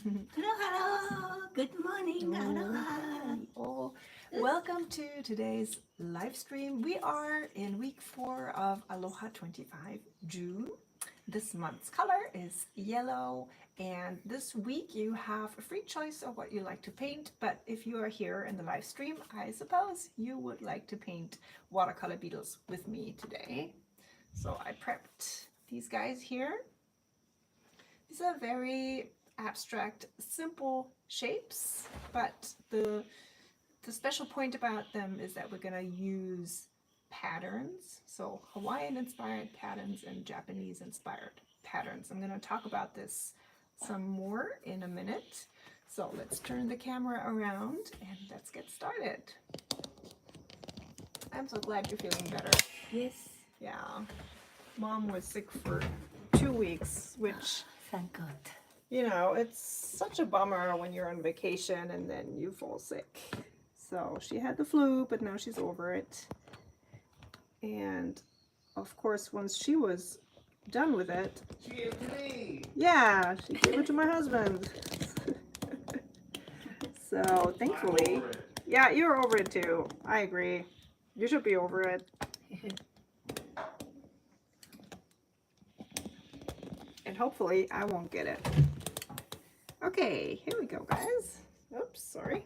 Hello, good morning, aloha. Oh, welcome to today's live stream. We are in week 4 of Aloha 25 June. This month's color is yellow, and this week you have a free choice of what you like to paint. But if you are here in the live stream, I suppose you would like to paint watercolor beetles with me today. So I prepped these guys here. These are very abstract, simple shapes, but the special point about them is that we're going to use patterns, so Hawaiian inspired patterns and Japanese inspired patterns. I'm going to talk about this some more in a minute. So let's turn the camera around and let's get started. I'm so glad you're feeling better. Yes, Yeah, Mom was sick for 2 weeks, which thank God. you know, it's such a bummer when you're on vacation and then you fall sick. So she had the flu, but now she's over it. And of course, once she was done with it, she gave it to me. Yeah, she gave it to my husband. So thankfully, yeah, you're over it too. I agree. You should be over it. And hopefully I won't get it. Okay, here we go, guys. Oops, sorry.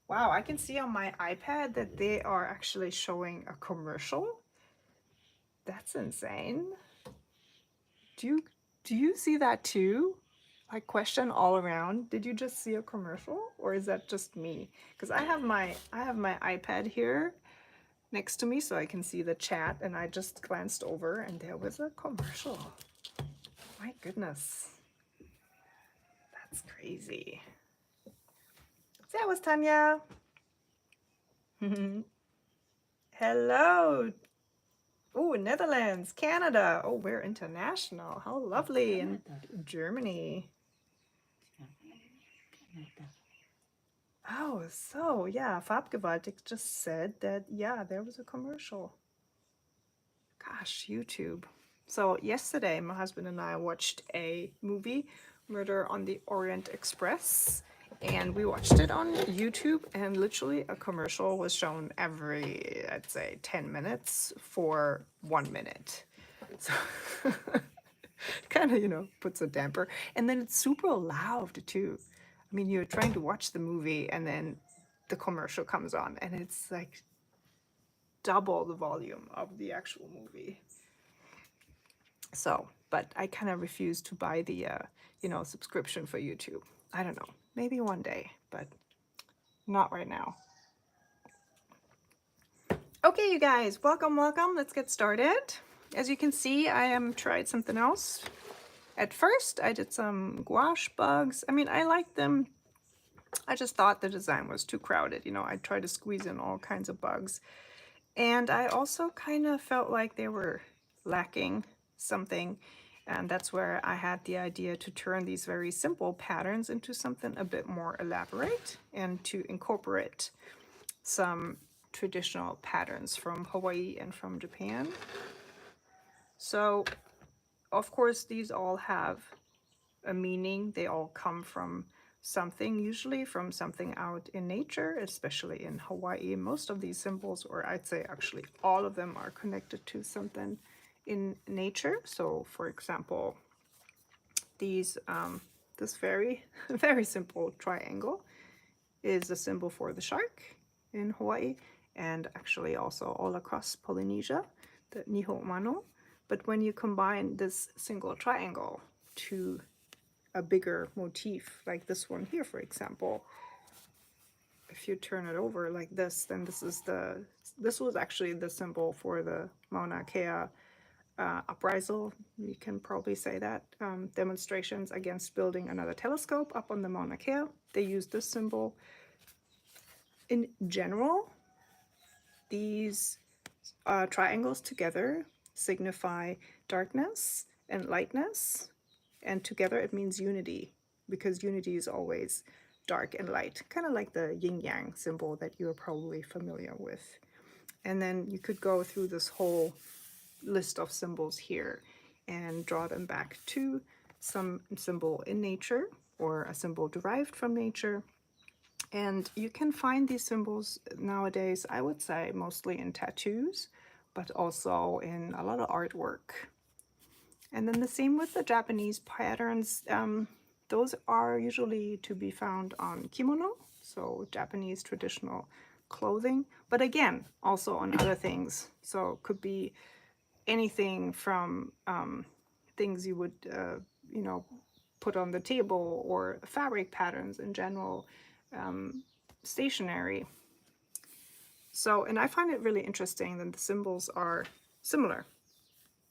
Wow, I can see on my iPad that they are actually showing a commercial. That's insane. Do you see that too? Like, question all around. Did you just see a commercial, or is that just me? Because I have my iPad here next to me so I can see the chat, and I just glanced over and there was a commercial. My goodness. That's crazy. Servus, Tanya. Hello. Oh, Netherlands, Canada. Oh, we're international. How lovely. And Germany. Oh, so yeah, Farbgewaltig just said that, yeah, there was a commercial. Gosh, YouTube. So yesterday, my husband and I watched a movie, Murder on the Orient Express, and we watched it on YouTube, and literally a commercial was shown every, I'd say, 10 minutes for 1 minute. So kind of, you know, puts a damper. And then it's super loud too. I mean, you're trying to watch the movie and then the commercial comes on and it's like double the volume of the actual movie. So, but I kind of refuse to buy the, you know, subscription for YouTube. I don't know, maybe one day, but not right now. Okay, you guys, welcome, welcome. Let's get started. As you can see, I am tried something else. At first, I did some gouache bugs. I mean, I liked them. I just thought the design was too crowded. You know, I tried to squeeze in all kinds of bugs. And I also kind of felt like they were lacking something. And that's where I had the idea to turn these very simple patterns into something a bit more elaborate and to incorporate some traditional patterns from Hawaii and from Japan. So, of course, these all have a meaning. They all come from something, usually from something out in nature, especially in Hawaii. Most of these symbols, or I'd say actually all of them, are connected to something in nature. So, for example, these this very very simple triangle is a symbol for the shark in Hawaii, and actually also all across Polynesia, the Niho Mano. But when you combine this single triangle to a bigger motif like this one here, for example, if you turn it over like this, then this was actually the symbol for the Mauna Kea uprisal, you can probably say that, demonstrations against building another telescope up on the Mauna Kea. They used this symbol. In general, these triangles together signify darkness and lightness, and together it means unity, because unity is always dark and light, kind of like the yin-yang symbol that you're probably familiar with. And then you could go through this whole list of symbols here, and draw them back to some symbol in nature or a symbol derived from nature. And you can find these symbols nowadays, I would say, mostly in tattoos, but also in a lot of artwork. And then the same with the Japanese patterns. Those are usually to be found on kimono, so Japanese traditional clothing, but again, also on other things. So it could be anything from things you would, put on the table, or fabric patterns in general, stationery. So, and I find it really interesting that the symbols are similar.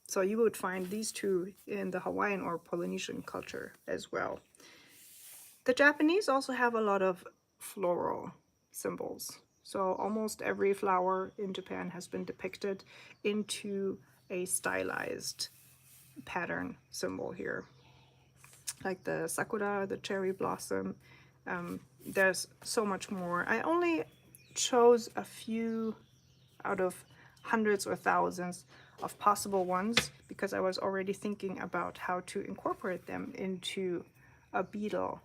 So you would find these two in the Hawaiian or Polynesian culture as well. The Japanese also have a lot of floral symbols. So almost every flower in Japan has been depicted into a stylized pattern symbol here. Like the sakura, the cherry blossom. There's so much more. I only chose a few out of hundreds or thousands of possible ones because I was already thinking about how to incorporate them into a beetle.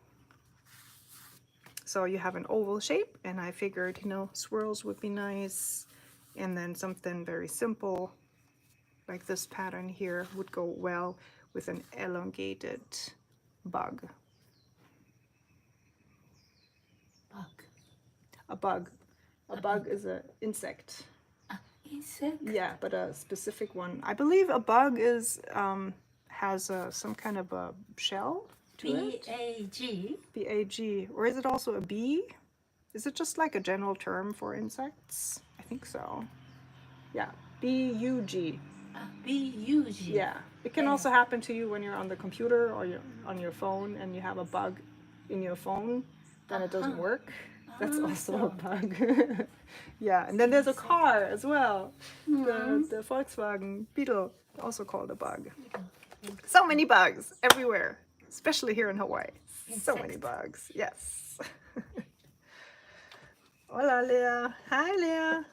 So you have an oval shape, and I figured, swirls would be nice, and then something very simple like this pattern here would go well with an elongated bug. A bug. A bug is an insect. Insect? Yeah, but a specific one. I believe a bug is has some kind of a shell to it. B-A-G? B-A-G. Or is it also a bee? Is it just like a general term for insects? I think so. Yeah, B-U-G. B-U-G? Yeah. It can also happen to you when you're on the computer or you're on your phone and you have a bug in your phone, then it doesn't work. That's also a bug. Yeah, and then there's a car as well. The Volkswagen Beetle, also called a bug. So many bugs everywhere, especially here in Hawaii. So many bugs, yes. Hola, Leah. Hi, Leah.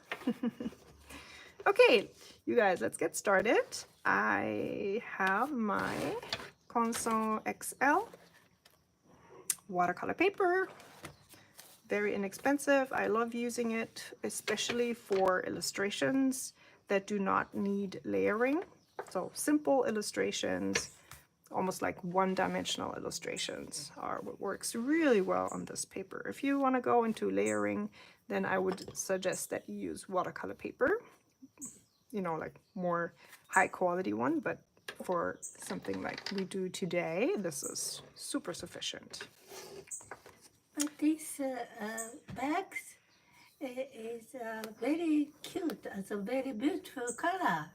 Okay, you guys, let's get started. I have my Canson XL watercolor paper. Very inexpensive. I love using it, especially for illustrations that do not need layering. So simple illustrations, almost like one-dimensional illustrations, are what works really well on this paper. If you want to go into layering, then I would suggest that you use watercolor paper, like more high quality one, but for something like we do today, this is super sufficient. But this bags is very cute. It's a very beautiful color.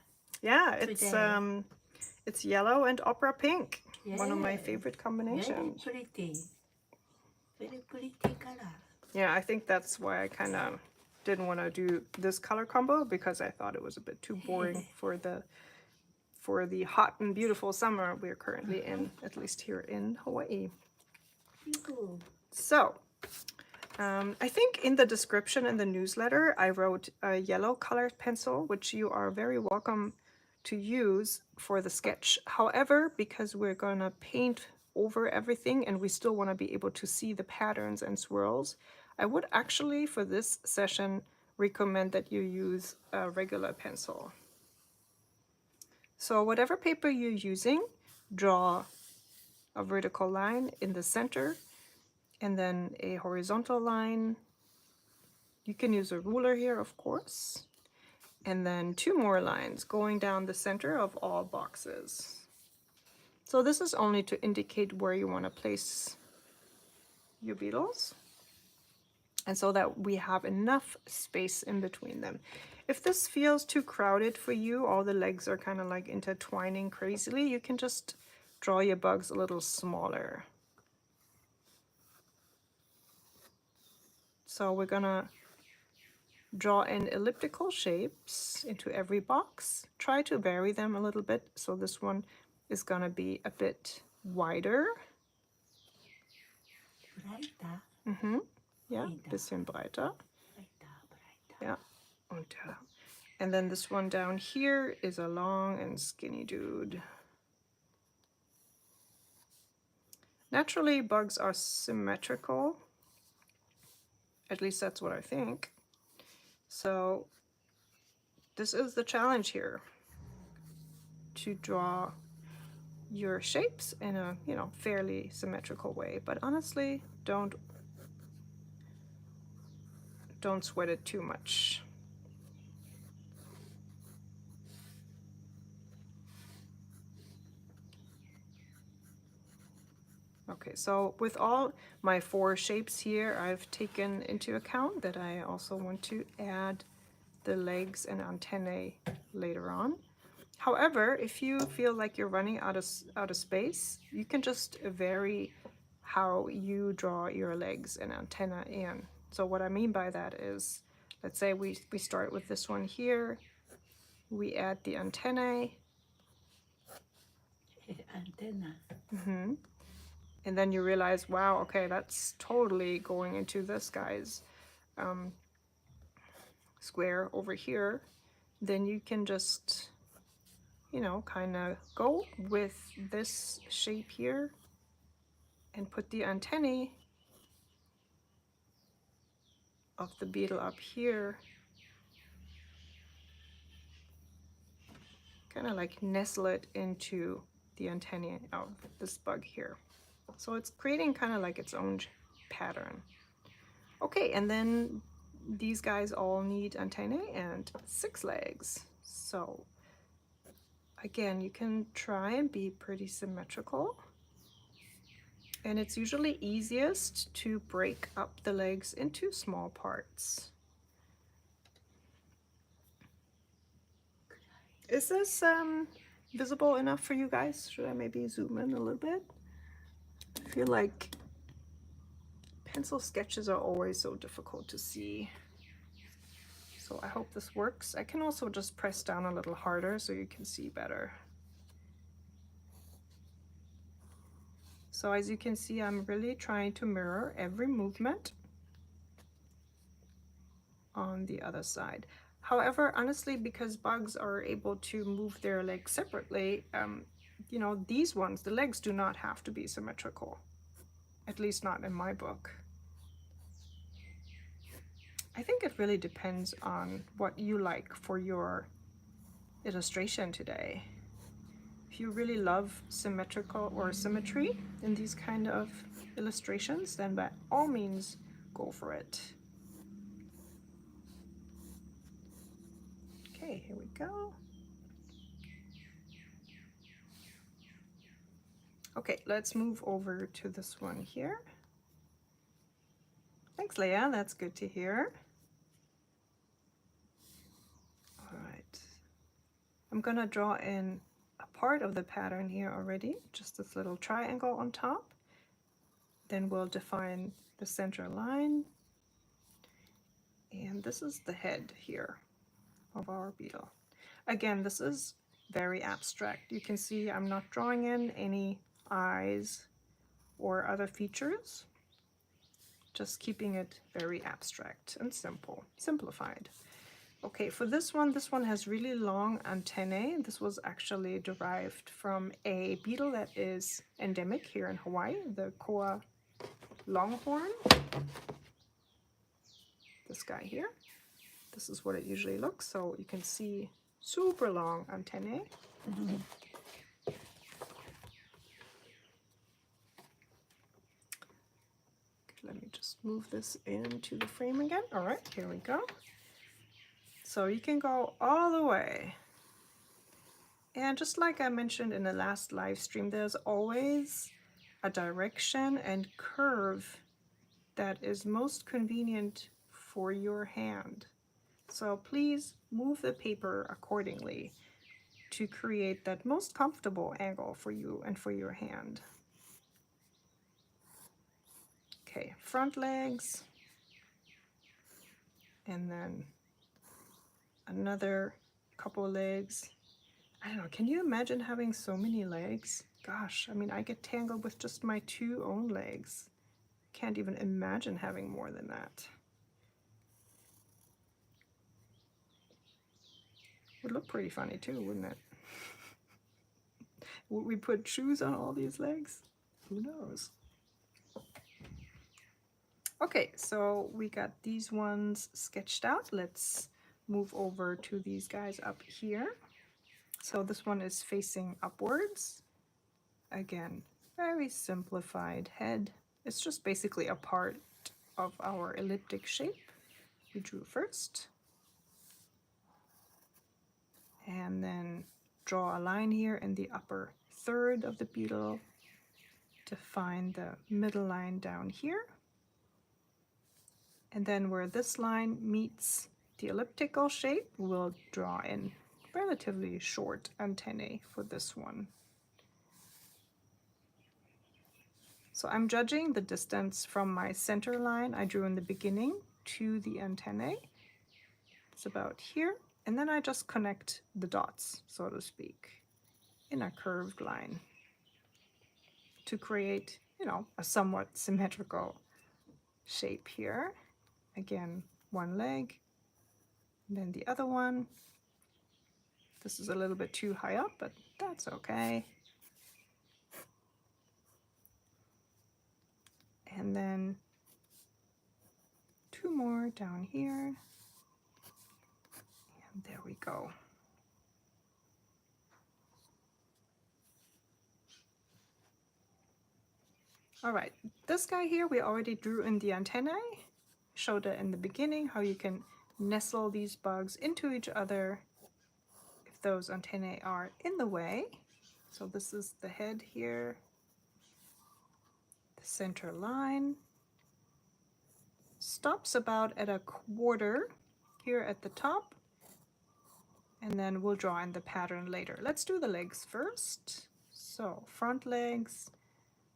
Yeah, today. it's yellow and opera pink. One of my Yes. favorite combinations. Very pretty. Very pretty color. Yeah, I think that's why I kind of didn't want to do this color combo, because I thought it was a bit too boring for the hot and beautiful summer we're currently in, at least here in Hawaii. Cool. So, I think in the description in the newsletter, I wrote a yellow colored pencil, which you are very welcome to use for the sketch. However, because we're going to paint over everything and we still want to be able to see the patterns and swirls, I would actually, for this session, recommend that you use a regular pencil. So whatever paper you're using, draw a vertical line in the center and then a horizontal line. You can use a ruler here, of course. And then 2 more lines going down the center of all boxes. So this is only to indicate where you want to place your beetles, and so that we have enough space in between them. If this feels too crowded for you, all the legs are kind of like intertwining crazily, you can just draw your bugs a little smaller. So we're gonna draw in elliptical shapes into every box. Try to vary them a little bit. So this one is gonna be a bit wider. Breiter. Ja, bisschen breiter. Yeah. And then this one down here is a long and skinny dude. Naturally, bugs are symmetrical. At least that's what I think. So this is the challenge here, to draw your shapes in a, you know, fairly symmetrical way. But honestly, don't sweat it too much. Okay, so with all my 4 shapes here, I've taken into account that I also want to add the legs and antennae later on. However, if you feel like you're running out of space, you can just vary how you draw your legs and antenna in. So what I mean by that is, let's say we start with this one here, we add the antennae, Antenna. and then you realize, wow, okay, that's totally going into this guy's square over here. Then you can just, you know, kind of go with this shape here and put the antennae of the beetle up here, kind of like nestle it into the antennae of this bug here. So it's creating kind of like its own pattern. Okay, and then these guys all need antennae and 6 legs. So again, you can try and be pretty symmetrical. And it's usually easiest to break up the legs into small parts. Is this visible enough for you guys? Should I maybe zoom in a little bit? I feel like pencil sketches are always so difficult to see. So I hope this works. I can also just press down a little harder so you can see better. So as you can see, I'm really trying to mirror every movement on the other side. However, honestly, because bugs are able to move their legs separately, you know, these ones, the legs do not have to be symmetrical. At least not in my book. I think it really depends on what you like for your illustration today. If you really love symmetrical or symmetry in these kind of illustrations, then by all means go for it. Okay, here we go. Okay, let's move over to this one here. Thanks, Leah, that's good to hear. All right, I'm gonna draw in a part of the pattern here already, just this little triangle on top. Then we'll define the center line. And this is the head here of our beetle. Again, this is very abstract. You can see I'm not drawing in any eyes or other features, just keeping it very abstract and simple, simplified. Okay, for this one has really long antennae. This was actually derived from a beetle that is endemic here in Hawaii, the koa longhorn. This guy here. This is what it usually looks, so you can see super long antennae. Let me just move this into the frame again. All right, here we go. So you can go all the way. And just like I mentioned in the last live stream, there's always a direction and curve that is most convenient for your hand. So please move the paper accordingly to create that most comfortable angle for you and for your hand. Okay, front legs, and then another couple legs. I don't know, can you imagine having so many legs? Gosh, I mean, I get tangled with just my 2 own legs. Can't even imagine having more than that. Would look pretty funny too, wouldn't it? Would we put shoes on all these legs? Who knows? Okay, so we got these ones sketched out. Let's move over to these guys up here. So this one is facing upwards. Again, very simplified head. It's just basically a part of our elliptic shape we drew first. And then draw a line here in the upper third of the beetle to find the middle line down here. And then where this line meets the elliptical shape, we'll draw in relatively short antennae for this one. So I'm judging the distance from my center line I drew in the beginning to the antennae. It's about here. And then I just connect the dots, so to speak, in a curved line to create, you know, a somewhat symmetrical shape here. Again, one leg, and then the other one. This is a little bit too high up, but that's okay. And then two more down here. And there we go. All right, this guy here we already drew in the antennae. Showed it in the beginning how you can nestle these bugs into each other if those antennae are in the way. So this is the head here, the center line. Stops about at a quarter here at the top, and then we'll draw in the pattern later. Let's do the legs first. So front legs,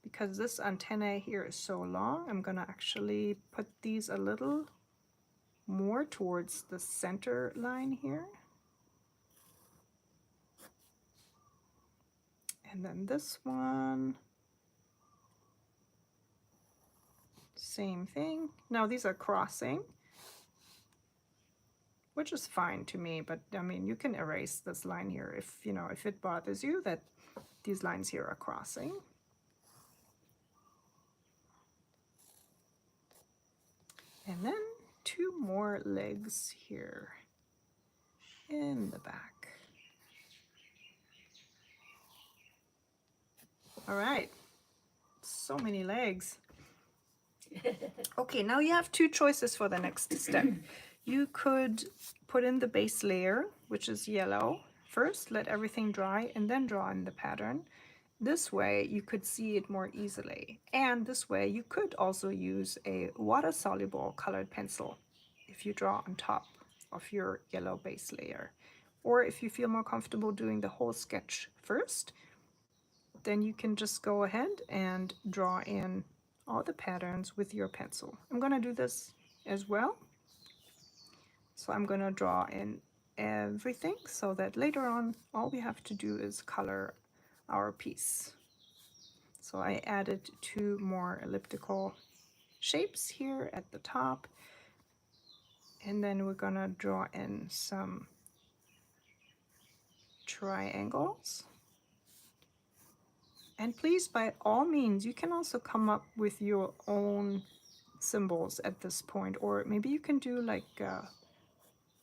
because this antennae here is so long, I'm gonna actually put these a little more towards the center line here. And then this one, same thing. Now these are crossing, which is fine to me, but I mean, you can erase this line here if, you know, if it bothers you that these lines here are crossing. And then two more legs here in the back. All right, so many legs. Okay, now you have two choices for the next step. You could put in the base layer, which is yellow, first, let everything dry, and then draw in the pattern. This way you could see it more easily. And this way you could also use a water-soluble colored pencil if you draw on top of your yellow base layer. Or if you feel more comfortable doing the whole sketch first, then you can just go ahead and draw in all the patterns with your pencil. I'm going to do this as well. So I'm going to draw in everything so that later on all we have to do is color our piece. So I added two more elliptical shapes here at the top, and then we're going to draw in some triangles. And please, by all means, you can also come up with your own symbols at this point, or maybe you can do like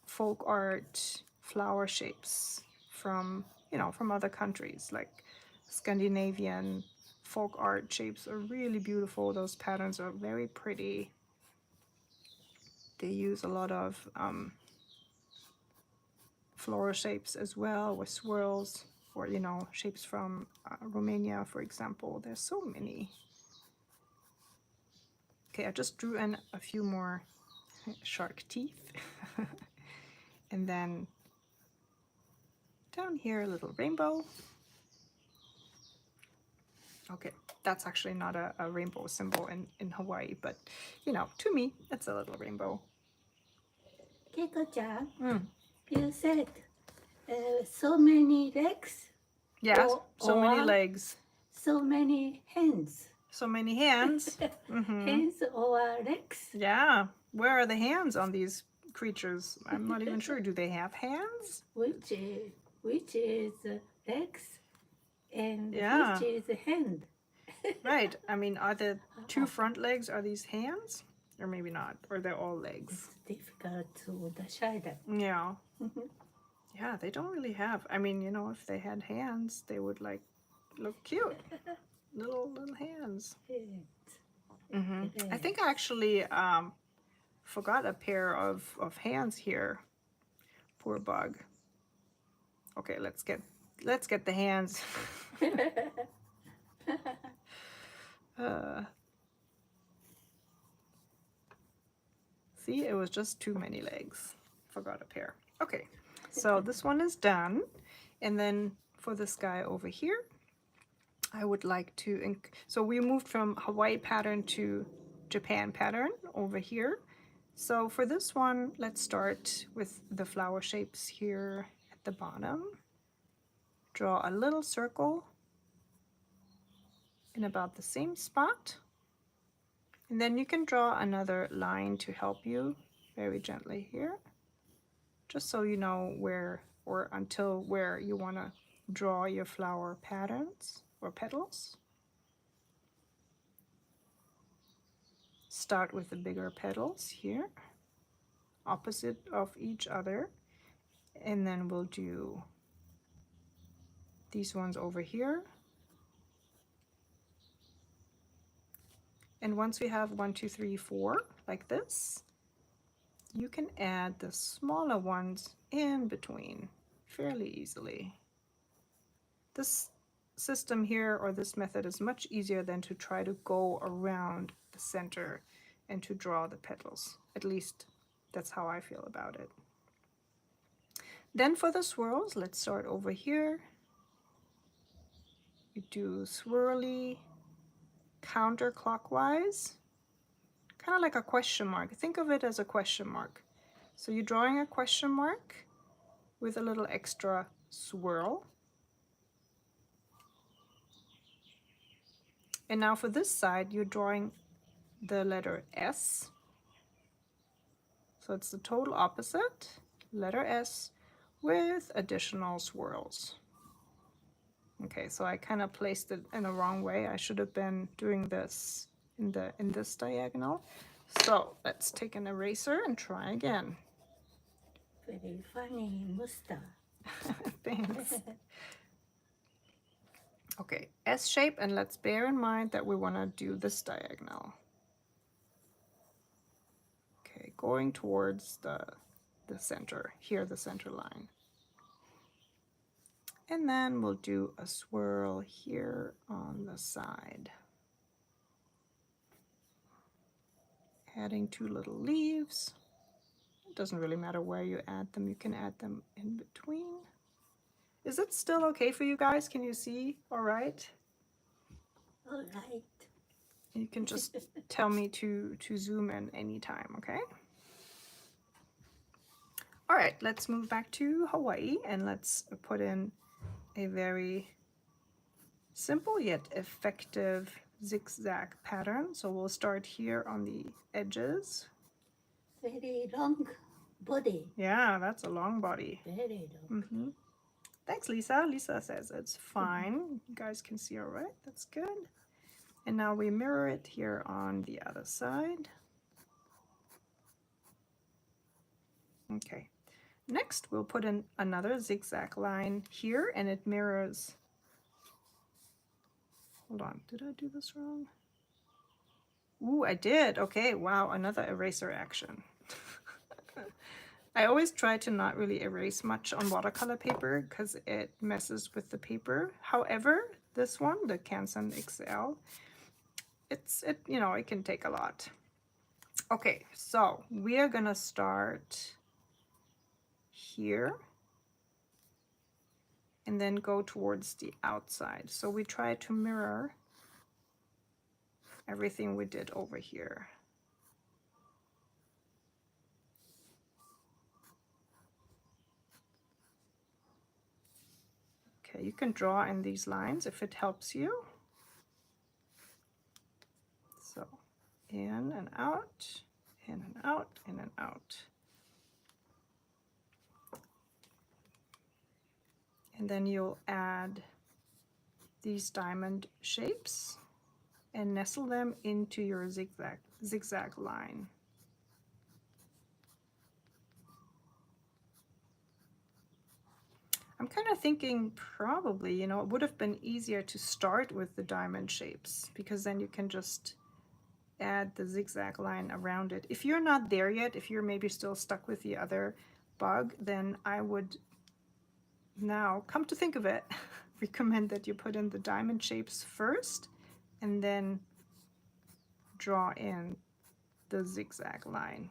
folk art flower shapes from, you know, from other countries. Like Scandinavian folk art shapes are really beautiful. Those patterns are very pretty. They use a lot of floral shapes as well, with swirls, or, you know, shapes from Romania, for example. There's so many. Okay, I just drew in a few more shark teeth. And then down here, a little rainbow. Okay, that's actually not a rainbow symbol in Hawaii, but, you know, to me, it's a little rainbow. Keiko-chan, you said so many legs? Yes, so many or legs. so many hands? So many hands. Hands or legs? Yeah, where are the hands on these creatures? I'm not even sure. Do they have hands? Which is legs and Yeah. which is hand? Right. I mean, are the two front legs, are these hands? Or maybe not. Or they're all legs. It's difficult to decide. Yeah. Yeah, they don't really have. I mean, you know, if they had hands, they would like look cute. Little hands. I think I actually forgot a pair of hands here. Poor bug. Okay, let's get the hands. See, it was just too many legs. Forgot a pair. Okay, so this one is done. And then for this guy over here, I would like to, so we moved from Hawaii pattern to Japan pattern over here. So for this one, let's start with the flower shapes here at the bottom. Draw a little circle in about the same spot. And then you can draw another line to help you very gently here, just so you know where or until where you want to draw your flower patterns or petals. Start with the bigger petals here, opposite of each other, and then we'll do these ones over here. And once we have 1, 2, 3, 4 like this, you can add the smaller ones in between fairly easily. This system here, or this method, is much easier than to try to go around the center and to draw the petals. At least that's how I feel about it. Then for the swirls, let's start over here. You do swirly counterclockwise, kind of like a question mark. Think of it as a question mark. So you're drawing a question mark with a little extra swirl. And now for this side, you're drawing the letter S. So it's the total opposite, letter S, with additional swirls. Okay, so I kind of placed it in the wrong way. I should have been doing this in this diagonal. So let's take an eraser and try again. Very funny, Musta. Thanks. Okay, S shape, and let's bear in mind that we want to do this diagonal. Okay, going towards the center, here the center line. And then we'll do a swirl here on the side. Adding 2 little leaves. It doesn't really matter where you add them, you can add them in between. Is it still okay for you guys? Can you see all right? All right. You can just tell me to zoom in anytime, okay? All right, let's move back to Hawaii and let's put in a very simple yet effective zigzag pattern. So we'll start here on the edges. Very long body. Yeah, that's a long body. Very long. Thanks, Lisa. Lisa says it's fine. You guys can see all right. That's good. And now we mirror it here on the other side. Okay. Next, we'll put in another zigzag line here, and it mirrors. Hold on, did I do this wrong? Ooh, I did. Okay, wow, another eraser action. I always try to not really erase much on watercolor paper because it messes with the paper. However, this one, the Canson XL, it can take a lot. Okay, so we are gonna start here and then go towards the outside. So we try to mirror everything we did over here. Okay, you can draw in these lines if it helps you. So in and out, in and out, in and out. And then you'll add these diamond shapes. and nestle them into your zigzag line. I'm kind of thinking probably, you know, it would have been easier to start with the diamond shapes because then you can just add the zigzag line around it. If you're not there yet, if you're maybe still stuck with the other bug, then I would now, come to think of it, recommend that you put in the diamond shapes first and then draw in the zigzag line.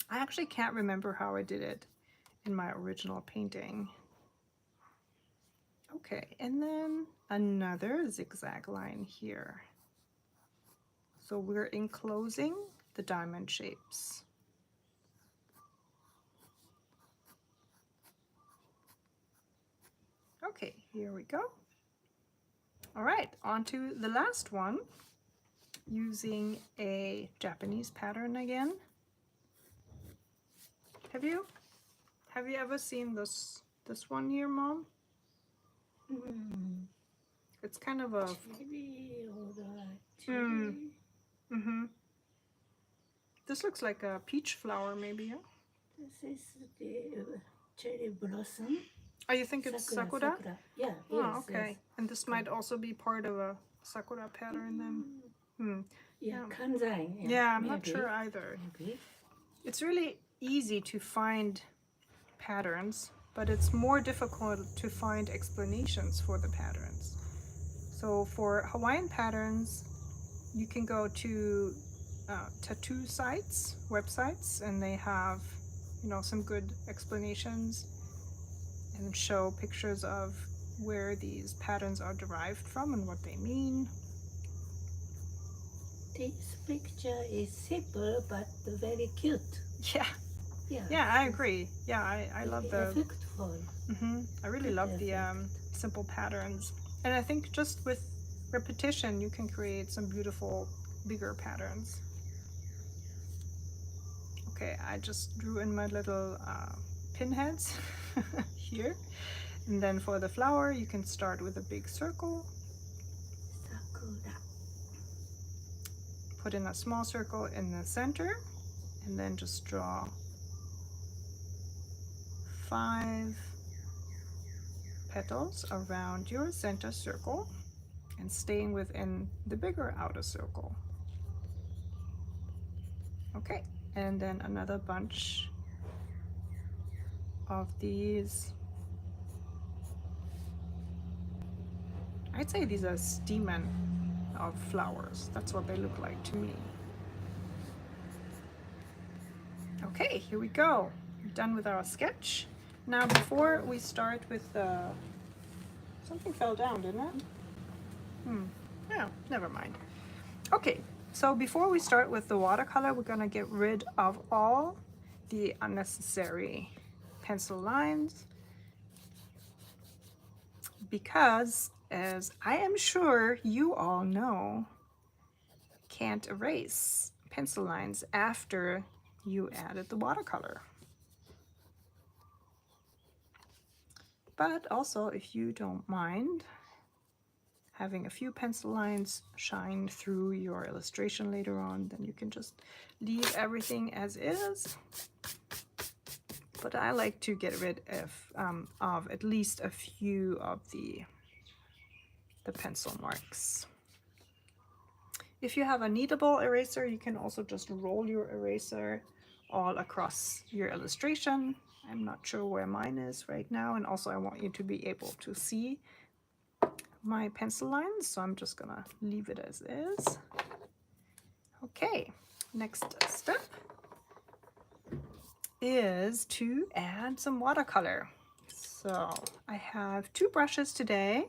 I actually can't remember how I did it in my original painting. Okay, and then another zigzag line here. So we're enclosing the diamond shapes. Okay, here we go. All right, on to the last one, using a Japanese pattern again. Have you ever seen this one here, Mom? It's kind of a Cherry, alright. Cherry. This looks like a peach flower, maybe. Yeah? This is the cherry blossom. Oh, you think it's sakura? Yeah. Oh, Yes. okay. Yes. And this might also be part of a sakura pattern then. Yeah. Kanzai. Yeah, I'm not sure either. Maybe. It's really easy to find patterns, but it's more difficult to find explanations for the patterns. So for Hawaiian patterns, you can go to tattoo sites, websites, and they have, you know, some good explanations and show pictures of where these patterns are derived from and what they mean. This picture is simple but very cute. Yeah. Yeah, I agree. Yeah, I love the effectful. I really love the simple patterns, and I think just with repetition you can create some beautiful bigger patterns. Okay, I just drew in my little pinheads here, and then for the flower you can start with a big circle, Sakura. put in a small circle in the center, and then just draw 5 petals around your center circle and staying within the bigger outer circle. Okay, and then another bunch of these. I'd say these are stamen of flowers. That's what they look like to me. Okay, here we go. We're done with our sketch. Now before we start with the... Something fell down, didn't it? Yeah, never mind. Okay, so before we start with the watercolor, we're gonna get rid of all the unnecessary pencil lines, because as I am sure you all know, can't erase pencil lines after you added the watercolor. But also, if you don't mind having a few pencil lines shine through your illustration later on, then you can just leave everything as is. But I like to get rid of at least a few of the pencil marks. If you have a kneadable eraser, you can also just roll your eraser all across your illustration. I'm not sure where mine is right now, and also I want you to be able to see my pencil lines, so I'm just gonna leave it as is. Okay, next step is to add some watercolor. So I have 2 brushes today.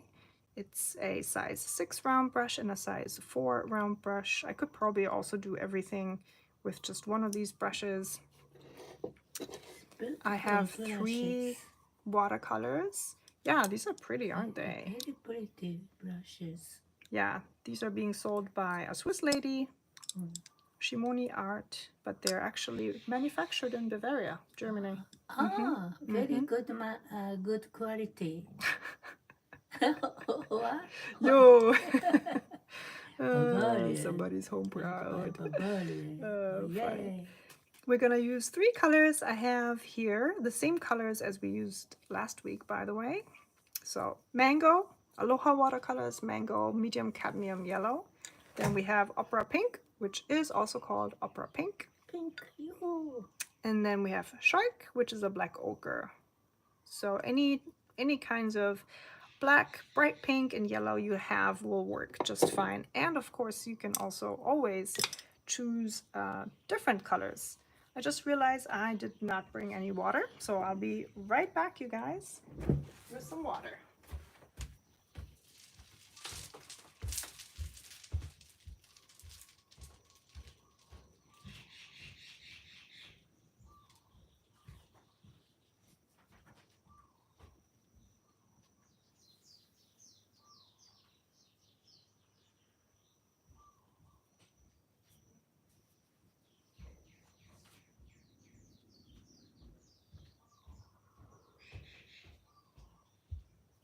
It's a size 6 round brush and a size 4 round brush. I could probably also do everything with just one of these brushes. I have 3 watercolors. Yeah, these are pretty, aren't they? Very pretty brushes. Yeah, these are being sold by a Swiss lady, Shimoni Art, but they're actually manufactured in Bavaria, Germany. Very good, good quality. What? Yo! Yeah. somebody's home proud. Funny. Yay. We're going to use 3 colors. I have here the same colors as we used last week, by the way. So mango, Aloha watercolors, mango, medium cadmium yellow. Then we have opera pink, which is also called opera pink. Pink. Yoo. And then we have shark, which is a black ochre. So any kinds of black, bright pink, and yellow you have will work just fine. And of course, you can also always choose different colors. I just realized I did not bring any water, so I'll be right back, you guys, with some water.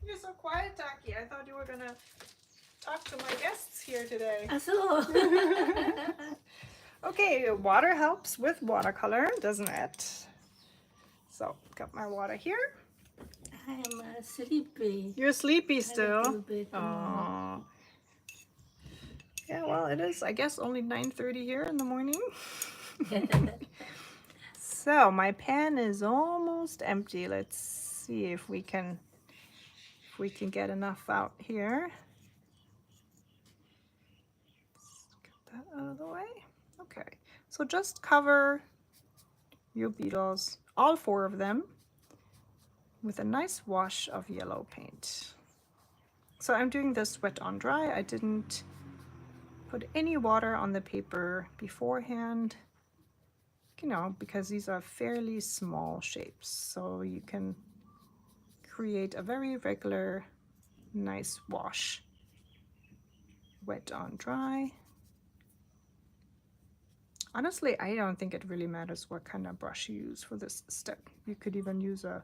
You're so quiet, Taki. I thought you were gonna talk to my guests here today. So. Okay, water helps with watercolor, doesn't it? So, got my water here. I am sleepy. You're sleepy A still? little bit more. Aww. Yeah, well, it is, I guess, only 9:30 here in the morning. So, my pan is almost empty. Let's see if we can get enough out here. Get that out of the way. Okay, so just cover your beetles, all 4 of them, with a nice wash of yellow paint. So I'm doing this wet on dry. I didn't put any water on the paper beforehand, you know, because these are fairly small shapes, so you can create a very regular, nice wash. Wet on dry. Honestly, I don't think it really matters what kind of brush you use for this step. You could even use a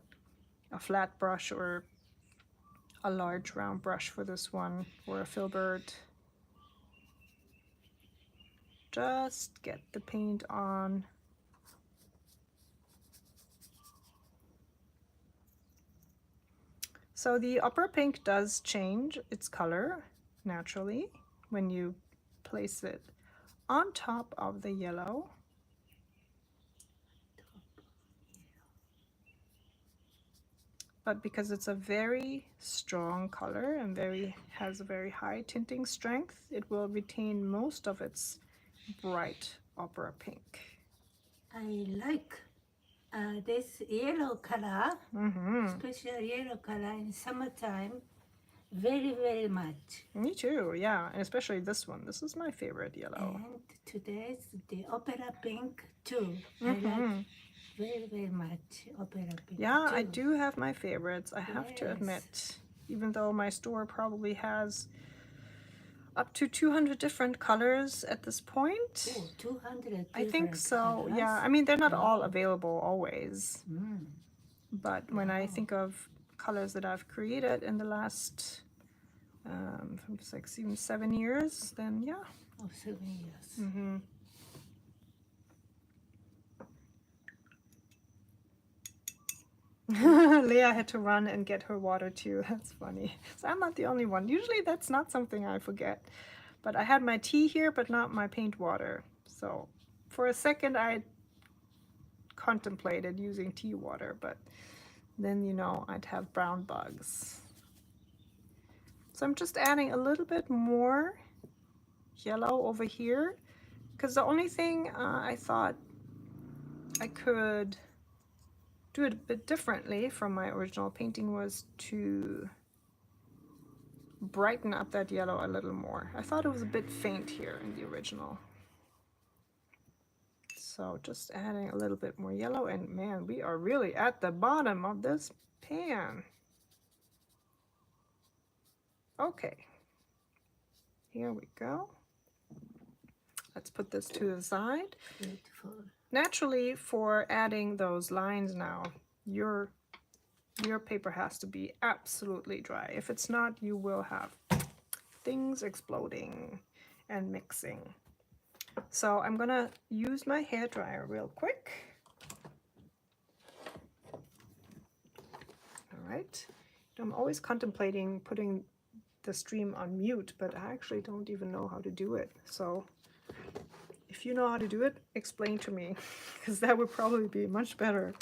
flat brush or a large round brush for this one, or a filbert. Just get the paint on. So the opera pink does change its color naturally when you place it on top of the yellow. But because it's a very strong color and has a very high tinting strength, it will retain most of its bright opera pink. I like this yellow color, special yellow color in summertime, very, very much. Me too, yeah, and especially this one. This is my favorite yellow. And today's the opera pink too. I like very, very much opera pink. Yeah, too. I do have my favorites, I have to Yes. admit. Even though my store probably has up to 200 different colors at this point. Oh, 200 I think different so, colors. yeah. I mean, they're not all available always. Mm. But when I think of colors that I've created in the last 6, even 7 years, then yeah. Oh, 7 years. Leah had to run and get her water too. That's funny. So I'm not the only one. Usually that's not something I forget. But I had my tea here, but not my paint water. So for a second I contemplated using tea water, but then, you know, I'd have brown bugs. So I'm just adding a little bit more yellow over here, because the only thing I thought I could do it a bit differently from my original painting was to brighten up that yellow a little more. I thought it was a bit faint here in the original. So just adding a little bit more yellow, and man, we are really at the bottom of this pan. Okay, here we go. Let's put this to the side. Beautiful. Naturally, for adding those lines now, your paper has to be absolutely dry. If it's not, you will have things exploding. and mixing. So I'm gonna use my hair dryer real quick. All right. I'm always contemplating putting the stream on mute, but I actually don't even know how to do it. So if you know how to do it, explain to me, because that would probably be much better.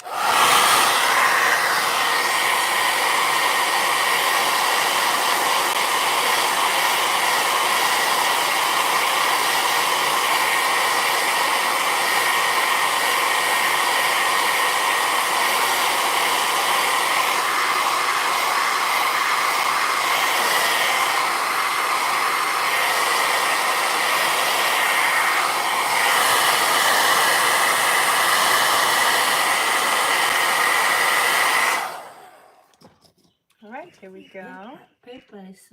Here we go. Paper is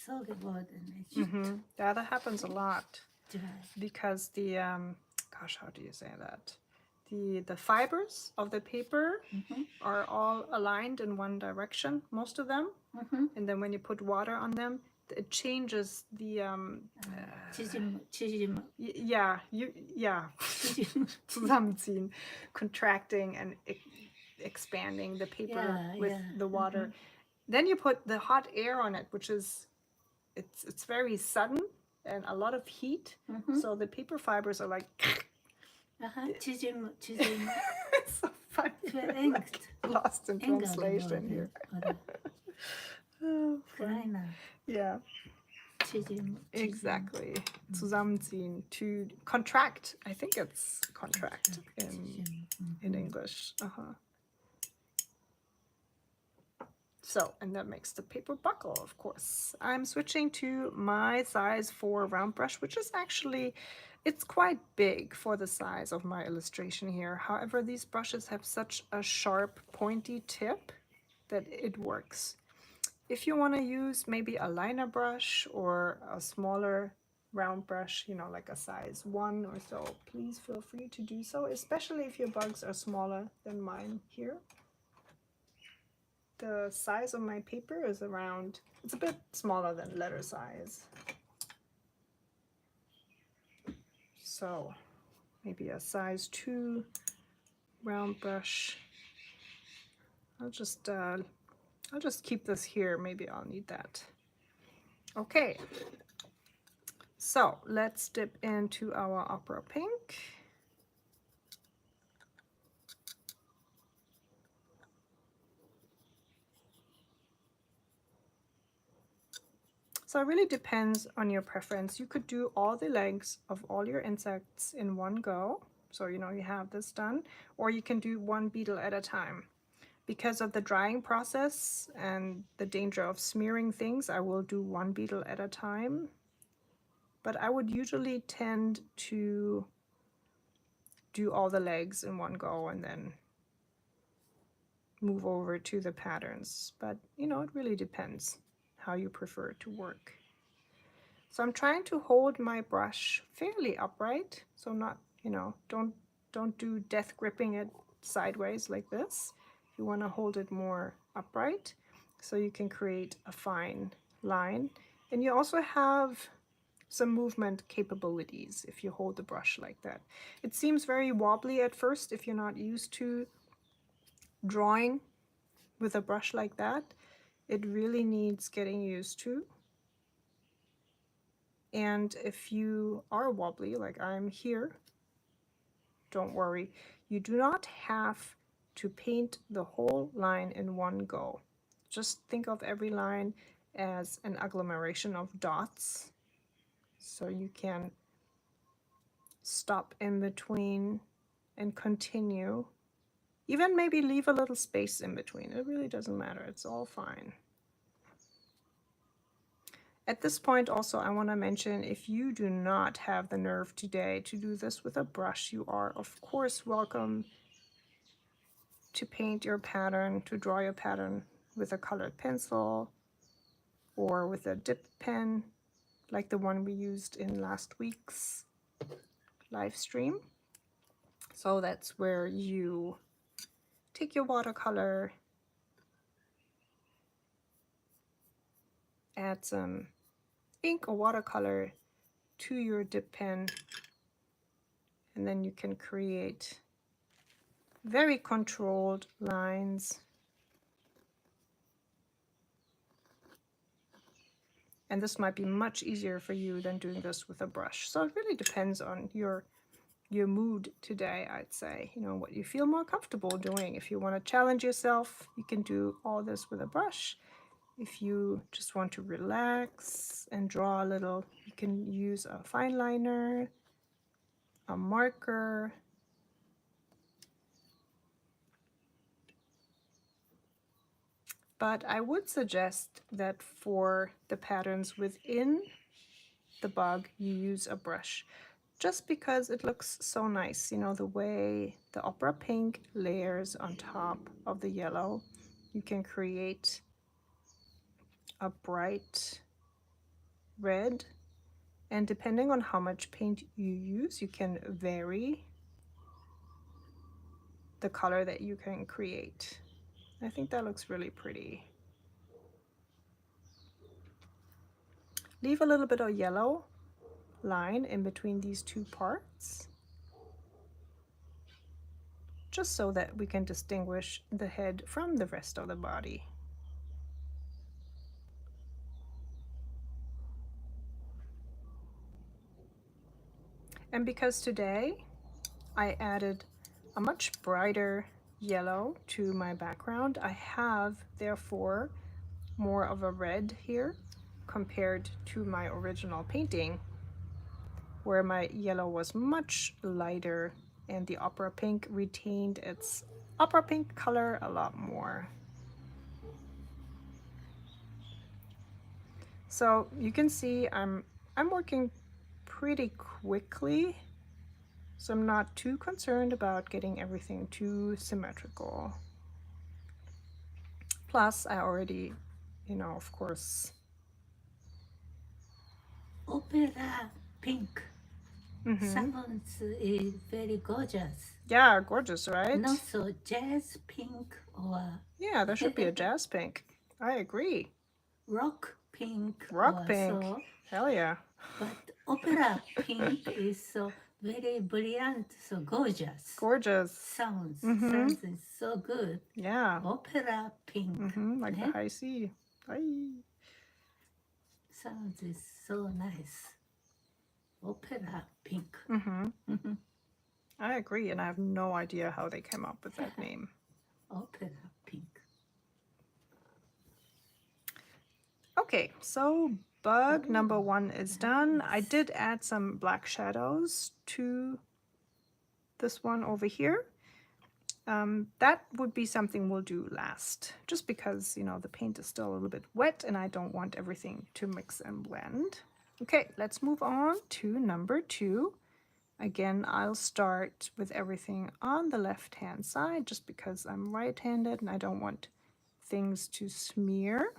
so geworden. Yeah, that happens a lot Dry. because the gosh, how do you say that? The fibers of the paper are all aligned in one direction, most of them, and then when you put water on them, it changes the zusammenziehen, contracting and expanding the paper with the water. Then you put the hot air on it, which is it's very sudden and a lot of heat. So the paper fibers are like it's so funny. Like, lost in translation here. Yeah. Exactly. Zusammenziehen, to contract. I think it's contract in English. So, and that makes the paper buckle, of course. I'm switching to my size 4 round brush, which is actually, it's quite big for the size of my illustration here. However, these brushes have such a sharp, pointy tip that it works. If you want to use maybe a liner brush or a smaller round brush, you know, like a size 1 or so, please feel free to do so, especially if your bugs are smaller than mine here. The size of my paper is around, it's a bit smaller than letter size. So maybe a size 2 round brush. I'll just keep this here. Maybe I'll need that. Okay. So let's dip into our opera pink. So it really depends on your preference. You could do all the legs of all your insects in one go. So, you know, you have this done, or you can do one beetle at a time. Because of the drying process and the danger of smearing things, I will do one beetle at a time. But I would usually tend to do all the legs in one go and then move over to the patterns. But, you know, it really depends how you prefer to work. So I'm trying to hold my brush fairly upright, so not, you know, don't do death gripping it sideways like this. You want to hold it more upright so you can create a fine line. And you also have some movement capabilities if you hold the brush like that. It seems very wobbly at first if you're not used to drawing with a brush like that. It really needs getting used to. And if you are wobbly, like I'm here, don't worry. You do not have to paint the whole line in one go. Just think of every line as an agglomeration of dots. So you can stop in between and continue. Even maybe leave a little space in between. It really doesn't matter. It's all fine. At this point also, I want to mention, if you do not have the nerve today to do this with a brush, you are of course welcome to paint your pattern, to draw your pattern with a colored pencil or with a dip pen, like the one we used in last week's live stream. So that's where you take your watercolor, add some ink or watercolor to your dip pen, and then you can create very controlled lines. And this might be much easier for you than doing this with a brush. So it really depends on your mood today, I'd say. You know, what you feel more comfortable doing. If you want to challenge yourself, you can do all this with a brush. If you just want to relax and draw a little, you can use a fineliner, a marker. But I would suggest that for the patterns within the bug, you use a brush, just because it looks so nice. You know, the way the opera pink layers on top of the yellow, you can create a bright red, and depending on how much paint you use, you can vary the color that you can create. I think that looks really pretty. Leave a little bit of yellow line in between these two parts, just so that we can distinguish the head from the rest of the body. And because today I added a much brighter yellow to my background, I have therefore more of a red here compared to my original painting, where my yellow was much lighter and the opera pink retained its opera pink color a lot more. So you can see I'm working pretty quickly, so I'm not too concerned about getting everything too symmetrical. Plus, I already, you know, of course. Opera pink. Sounds very gorgeous. Yeah, gorgeous, right? Not so jazz pink or... Yeah, there should be a jazz pink. I agree. Rock pink. Rock pink. So. Hell yeah. But opera pink is so very brilliant, so gorgeous. Gorgeous. Sounds is so good. Yeah. Opera pink. Like the high C. Aye. Sounds is so nice. Opera pink. I agree, and I have no idea how they came up with that name. Opera pink. Okay, so bug number 1 is done. I did add some black shadows to this one over here. That would be something we'll do last, just because, you know, the paint is still a little bit wet and I don't want everything to mix and blend. Okay, let's move on to number 2. Again, I'll start with everything on the left-hand side, just because I'm right-handed and I don't want things to smear.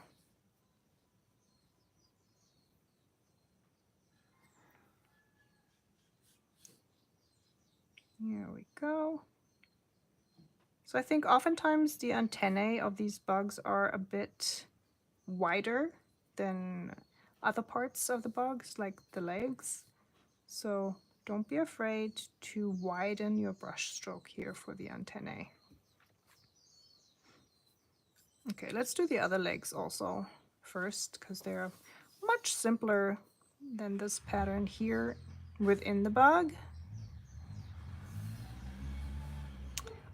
Here we go. So I think oftentimes the antennae of these bugs are a bit wider than other parts of the bugs, like the legs. So don't be afraid to widen your brush stroke here for the antennae. Okay, let's do the other legs also first, because they're much simpler than this pattern here within the bug.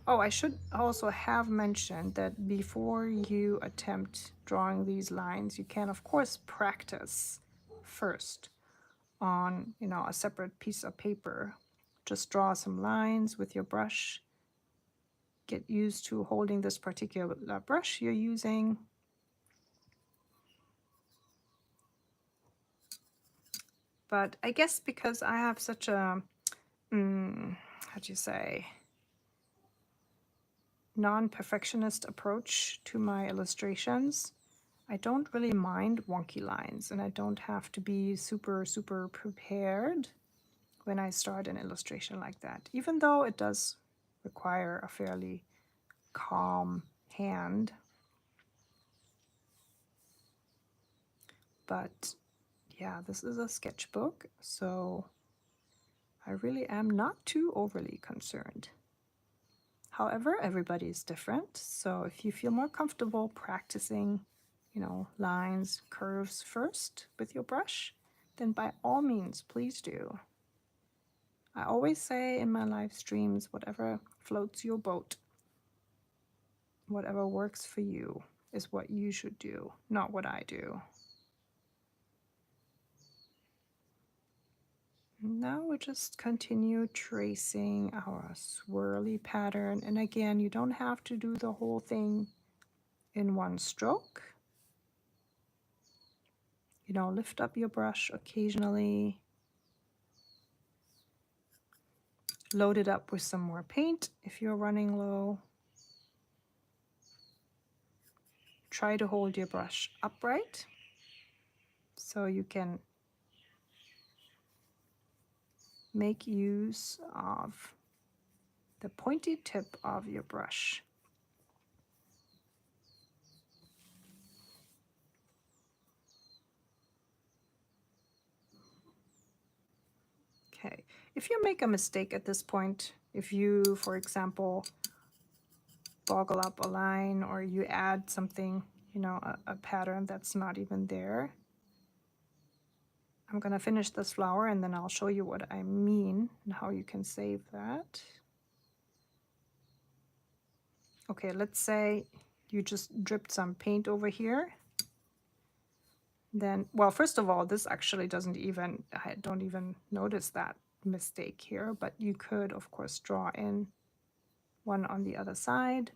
Oh, I should also have mentioned that before you attempt drawing these lines, you can of course practice first on, you know, a separate piece of paper. Just draw some lines with your brush. Get used to holding this particular brush you're using. But I guess because I have such a, how do you say, non-perfectionist approach to my illustrations, I don't really mind wonky lines, and I don't have to be super prepared when I start an illustration like that, even though it does require a fairly calm hand. But yeah, this is a sketchbook, so I really am not too overly concerned. However, everybody is different, so if you feel more comfortable practicing, you know, lines, curves first with your brush, then by all means, please do. I always say in my live streams, whatever floats your boat, whatever works for you is what you should do, not what I do. Now we just continue tracing our swirly pattern. And again, you don't have to do the whole thing in one stroke. You know, lift up your brush occasionally. Load it up with some more paint if you're running low. Try to hold your brush upright so you can make use of the pointy tip of your brush. Okay, if you make a mistake at this point, if you, for example, boggle up a line or you add something, you know, a pattern that's not even there, I'm gonna finish this flower and then I'll show you what I mean and how you can save that. Okay, let's say you just dripped some paint over here. Then, well, first of all, this actually doesn't even, I don't even notice that mistake here, but you could, of course, draw in one on the other side.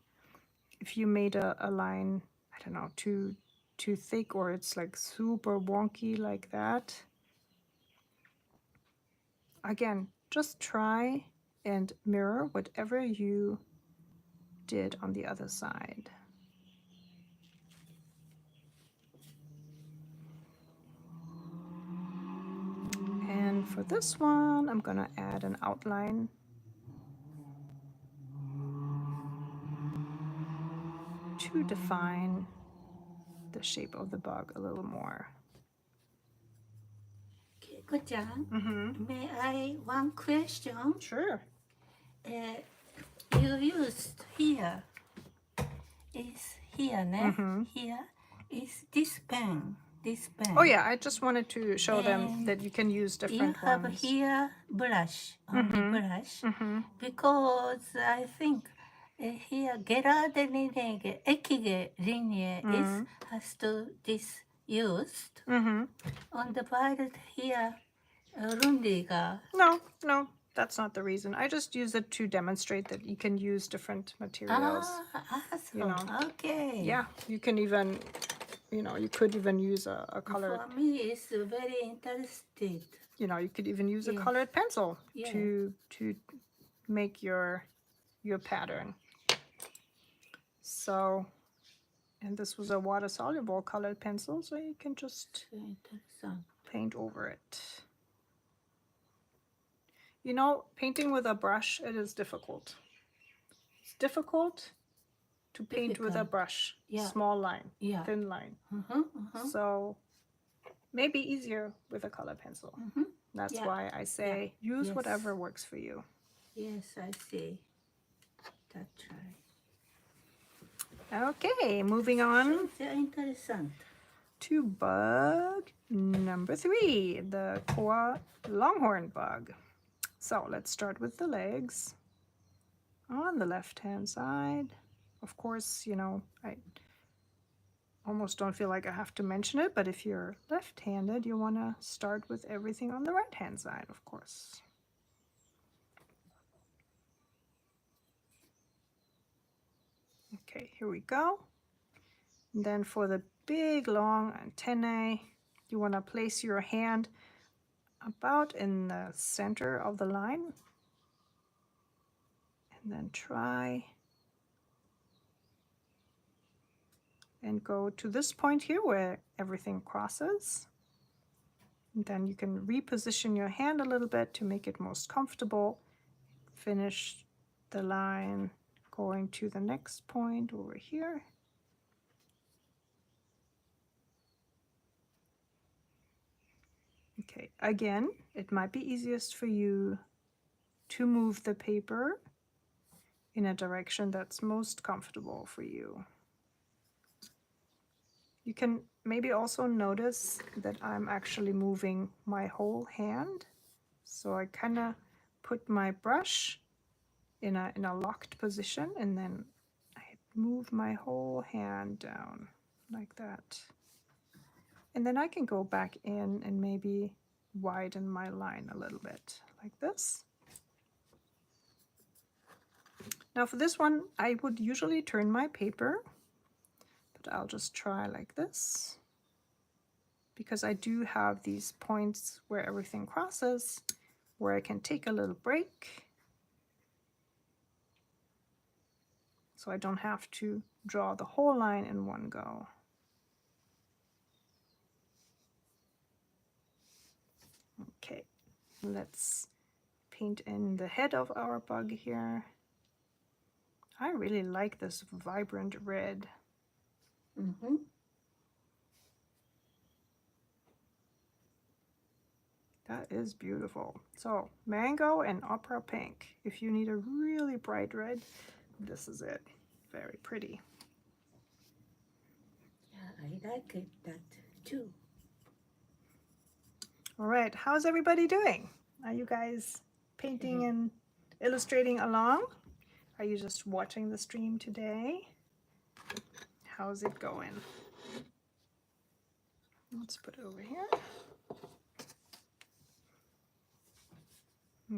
If you made a line, I don't know, too thick or it's like super wonky like that, again, just try and mirror whatever you did on the other side. And for this one, I'm gonna add an outline to define the shape of the bug a little more. Keiko-chan, may I one question? Sure. You used here is here, ne? Here is this pen. This pen. Oh yeah, I just wanted to show them that you can use different you have ones. here brush, only brush, because I think here gerade linie, 駅で linie is has to this used. On the violet here, rundiga. No, that's not the reason. I just use it to demonstrate that you can use different materials. So, you know. Okay. Yeah, you can even, you know, you could even use a colored. For me, it's very interested. You know, you could even use a colored pencil to make your pattern. So, and this was a water-soluble colored pencil, so you can just paint over it. You know, painting with a brush, it is difficult. It's difficult to paint with a brush, small line, thin line. So maybe easier with a color pencil. That's why I say use whatever works for you. Yes, I see. That's right. Okay, moving on Interessant. to bug number 3, the koa longhorn bug. So let's start with the legs on the left-hand side. Of course, you know, I almost don't feel like I have to mention it, but if you're left-handed, you want to start with everything on the right-hand side, of course. Okay, here we go. And then for the big long antennae, you want to place your hand about in the center of the line. And then try and go to this point here where everything crosses. And then you can reposition your hand a little bit to make it most comfortable. Finish the line going to the next point over here. Okay, again, it might be easiest for you to move the paper in a direction that's most comfortable for you. You can maybe also notice that I'm actually moving my whole hand. So I kind of put my brush in a locked position, and then I move my whole hand down like that. And then I can go back in and maybe widen my line a little bit like this. Now for this one, I would usually turn my paper, but I'll just try like this because I do have these points where everything crosses, where I can take a little break. So I don't have to draw the whole line in one go. Okay, let's paint in the head of our bug here. I really like this vibrant red. That is beautiful. So mango and opera pink. If you need a really bright red, this is it. Very pretty. Yeah, I like it that too. All right, how's everybody doing? Are you guys painting and illustrating along? Are you just watching the stream today? How's it going? Let's put it over here.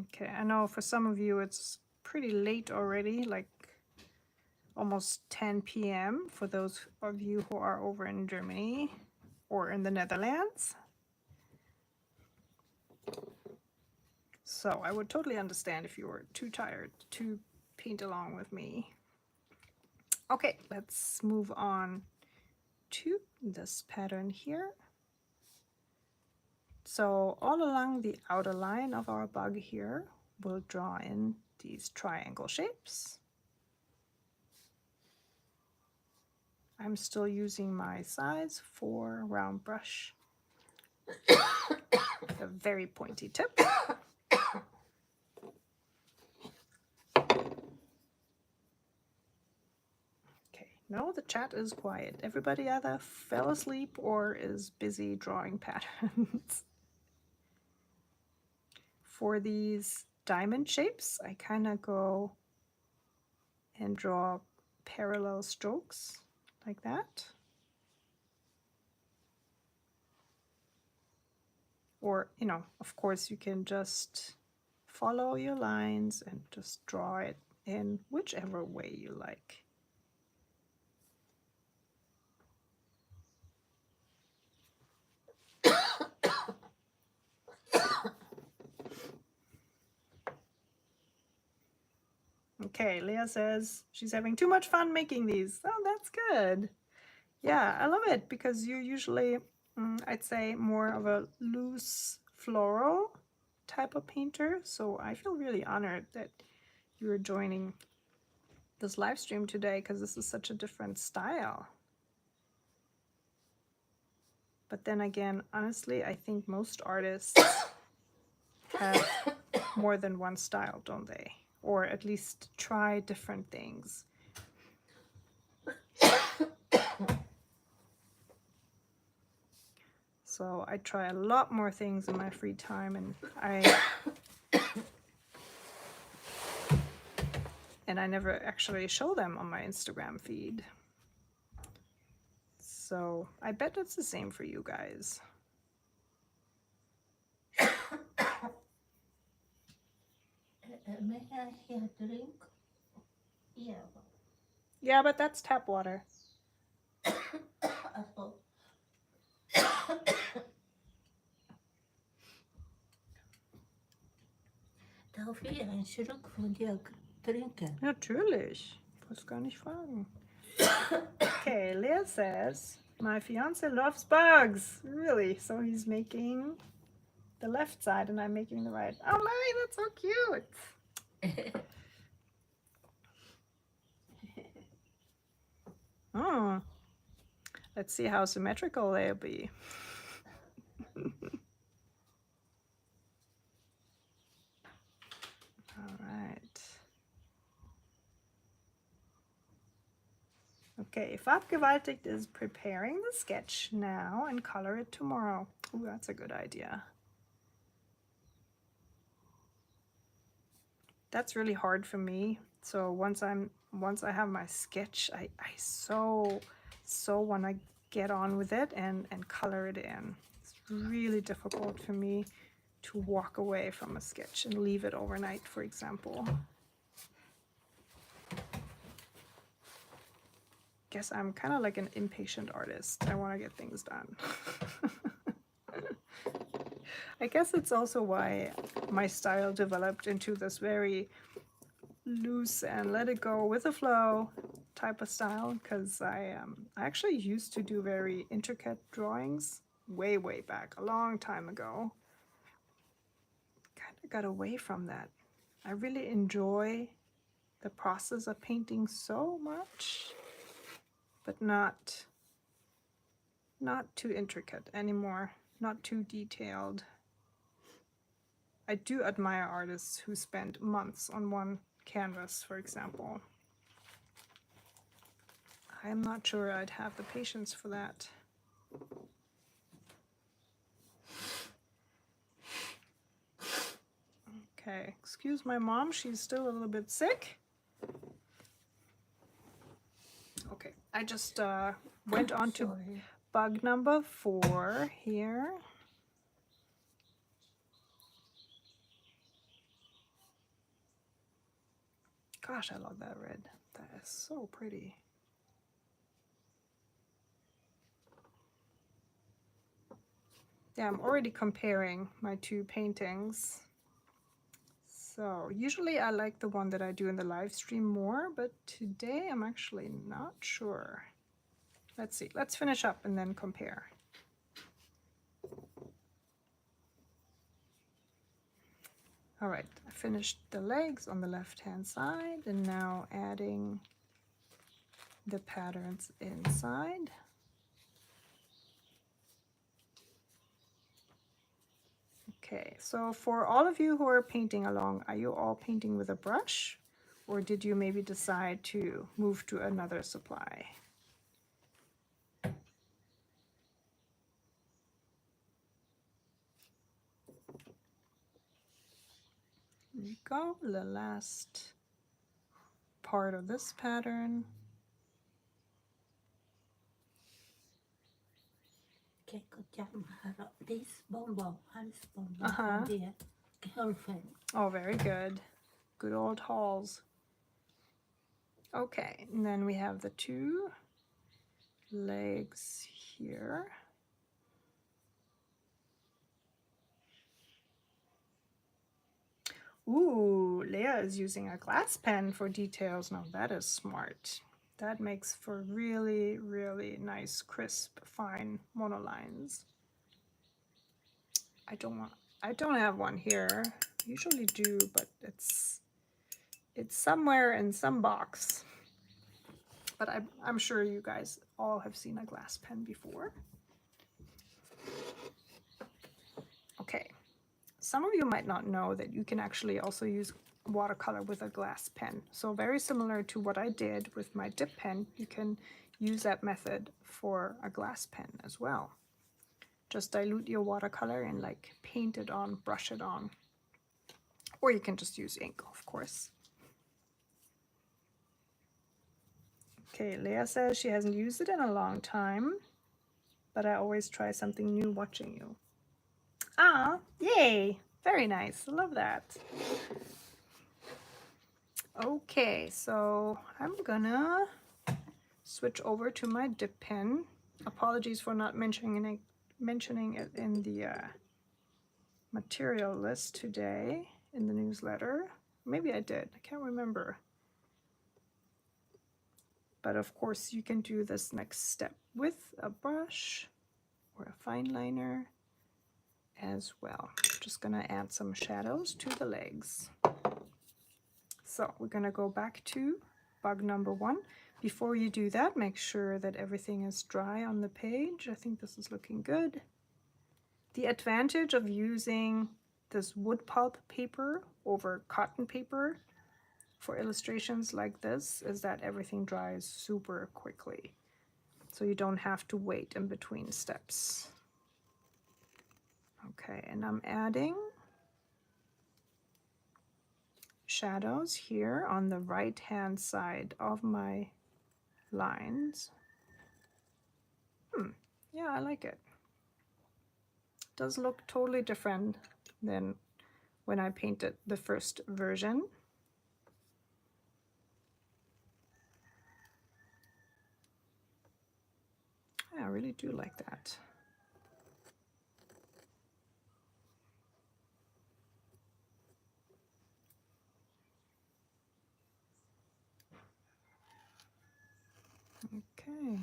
Okay, I know for some of you it's pretty late already, like almost 10 p.m. for those of you who are over in Germany or in the Netherlands. So I would totally understand if you were too tired to paint along with me. Okay, let's move on to this pattern here. So all along the outer line of our bug here, we'll draw in these triangle shapes. I'm still using my size 4 round brush with a very pointy tip. Okay, now the chat is quiet. Everybody either fell asleep or is busy drawing patterns. For these diamond shapes, I kind of go and draw parallel strokes like that. Or, you know, of course you can just follow your lines and just draw it in whichever way you like. Okay, Leah says she's having too much fun making these. Oh, that's good. Yeah, I love it because you're usually, I'd say, more of a loose floral type of painter. So I feel really honored that you're joining this live stream today because this is such a different style. But then again, honestly, I think most artists have more than one style, don't they? Or at least try different things. So I try a lot more things in my free time, and I never actually show them on my Instagram feed. So I bet it's the same for you guys. May I have a drink? Yeah. Yeah, but that's tap water. Darf ich einen Schluck von dir trinken? Natürlich. Ich muss gar nicht fragen. Okay, Leah says, my fiance loves bugs. Really? So he's making the left side and I'm making the right. Oh my, that's so cute. Let's see how symmetrical they'll be. Okay, Farbgewaltigt is preparing the sketch now and color it tomorrow. Ooh, that's a good idea. That's really hard for me. So once I have my sketch, I so want to get on with it and color it in. It's really difficult for me to walk away from a sketch and leave it overnight, for example. Guess I'm kind of like an impatient artist. I want to get things done. I guess it's also why my style developed into this very loose and let it go with the flow type of style, because I actually used to do very intricate drawings way back, a long time ago. Kind of got away from that. I really enjoy the process of painting so much, but not too intricate anymore, not too detailed. I do admire artists who spend months on one canvas, for example. I'm not sure I'd have the patience for that. Okay, excuse my mom, she's still a little bit sick. Okay, I just went on to bug number 4 here. Gosh, I love that red. That is so pretty. Yeah, I'm already comparing my two paintings. So usually I like the one that I do in the live stream more, but today I'm actually not sure. Let's see, let's finish up and then compare. All right, I finished the legs on the left-hand side and now adding the patterns inside. Okay, so for all of you who are painting along, are you all painting with a brush, or did you maybe decide to move to another supply? There you go, the last part of this pattern. Okay, good job, Mahalo. This bonbon, Alice bonbon from the girlfriend. Oh, very good. Good old halls. Okay, and then we have the two legs here. Ooh, Leah is using a glass pen for details. Now that is smart. That makes for really, really nice, crisp, fine monolines. I don't have one here. I usually do, but it's somewhere in some box. But I'm sure you guys all have seen a glass pen before. Okay, some of you might not know that you can actually also use watercolor with a glass pen. So very similar to what I did with my dip pen, you can use that method for a glass pen as well. Just dilute your watercolor and like paint it on, brush it on. Or you can just use ink, of course. Okay, Leah says she hasn't used it in a long time, but I always try something new watching you. Ah, yay! Very nice. I love that. Okay, so I'm gonna switch over to my dip pen. Apologies for not mentioning it in the material list today in the newsletter. Maybe I did. I can't remember. But of course, you can do this next step with a brush or a fineliner as well. Just gonna add some shadows to the legs. So we're gonna go back to bug number 1. Before you do that, make sure that everything is dry on the page. I think this is looking good. The advantage of using this wood pulp paper over cotton paper for illustrations like this is that everything dries super quickly. So you don't have to wait in between steps. Okay, and I'm adding shadows here on the right hand side of my lines. Yeah, I like it. Does look totally different than when I painted the first version. I really do like that. Okay.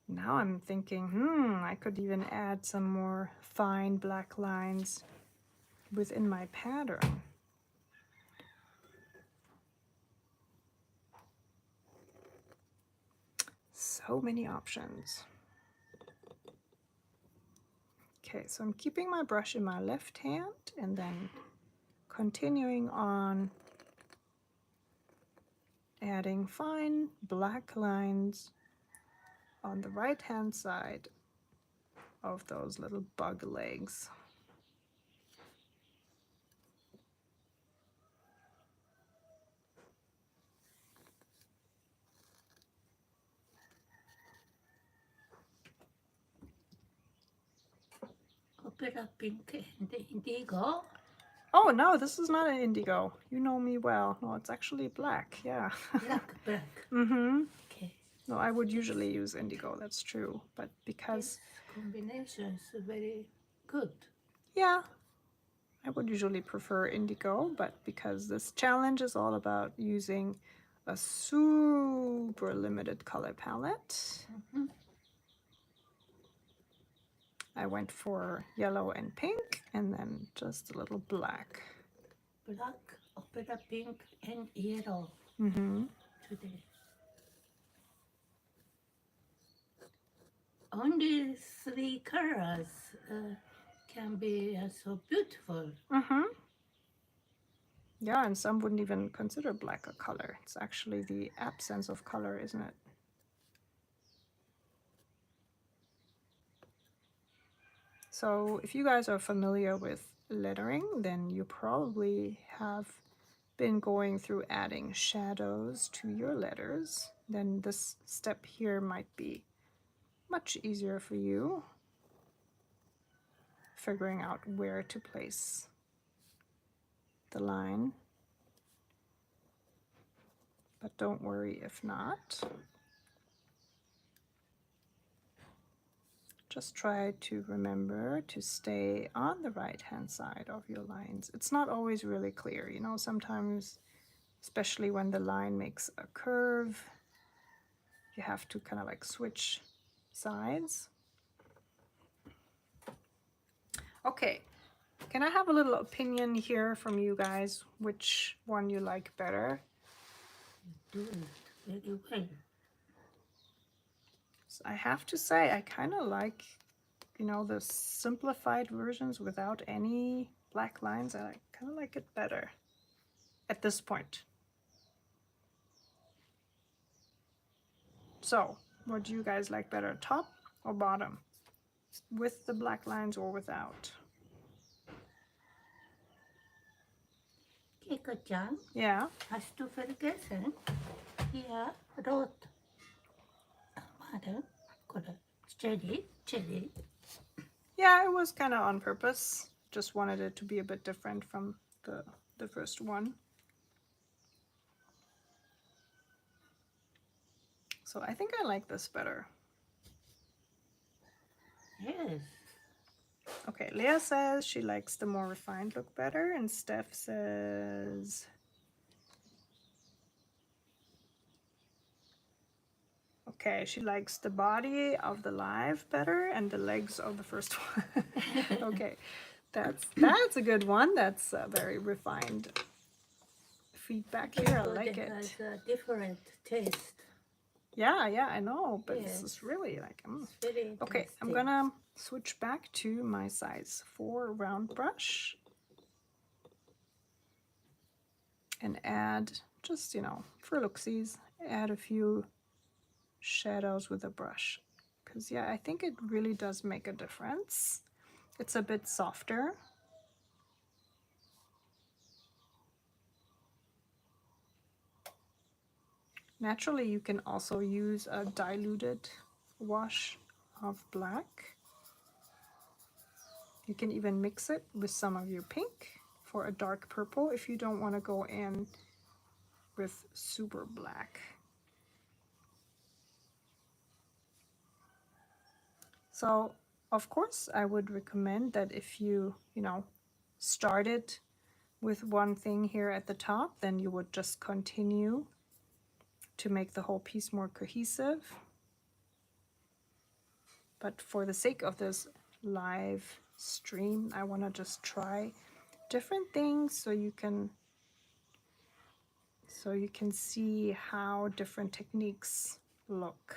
Now I'm thinking, I could even add some more fine black lines within my pattern. So many options. Okay, so I'm keeping my brush in my left hand and then continuing on adding fine black lines on the right hand side of those little bug legs. Opera pink and indigo. Oh no, this is not an indigo. You know me well. No, it's actually black. Yeah. Black. Mm-hmm. Okay. No, I would usually use indigo, that's true. But because, This combination is very good. yeah, I would usually prefer indigo, but because this challenge is all about using a super limited color palette, I went for yellow and pink and then just a little black. Black, opera pink, and yellow Mm-hmm. today. Only 3 colors can be so beautiful. Mm-hmm. Yeah, and some wouldn't even consider black a color. It's actually the absence of color, isn't it? So if you guys are familiar with lettering, then you probably have been going through adding shadows to your letters. Then this step here might be much easier for you, figuring out where to place the line. But don't worry if not. Just try to remember to stay on the right hand side of your lines. It's not always really clear, you know, sometimes, especially when the line makes a curve, you have to kind of like switch sides. Okay, can I have a little opinion here from you guys, which one you like better? You do it very well. So I have to say, I kind of like, you know, the simplified versions without any black lines. I kind of like it better at this point. So, what do you guys like better, top or bottom? With the black lines or without? Keiko-chan, Yeah. hast du vergessen? Hier, rot. Warte,これ, cherry. Yeah, it was kind of on purpose. Just wanted it to be a bit different from the first one. So I think I like this better. Yes. Okay, Leah says she likes the more refined look better, and Steph says... Okay, she likes the body of the live better and the legs of the first one. Okay, that's a good one. That's a very refined feedback here. I like it. It has a different taste. Yeah, I know, but this Yes, is really like, it's very Okay, I'm interesting. gonna switch back to my size 4 round brush and add just, for looksies, add a few shadows with a brush. Because, yeah, I think it really does make a difference. It's a bit softer. Naturally, you can also use a diluted wash of black. You can even mix it with some of your pink for a dark purple if you don't want to go in with super black. So, of course, I would recommend that if you, started with one thing here at the top, then you would just continue to make the whole piece more cohesive. But for the sake of this live stream, I want to just try different things so you can see how different techniques look.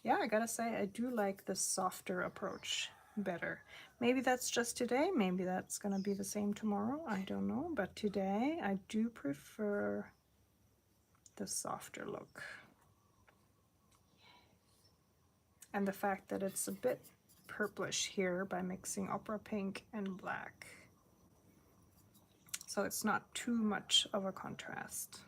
Yeah, I gotta say, I do like the softer approach better. Maybe that's just today, maybe that's gonna be the same tomorrow, I don't know, but today I do prefer the softer look. And the fact that it's a bit purplish here by mixing opera pink and black. So it's not too much of a contrast.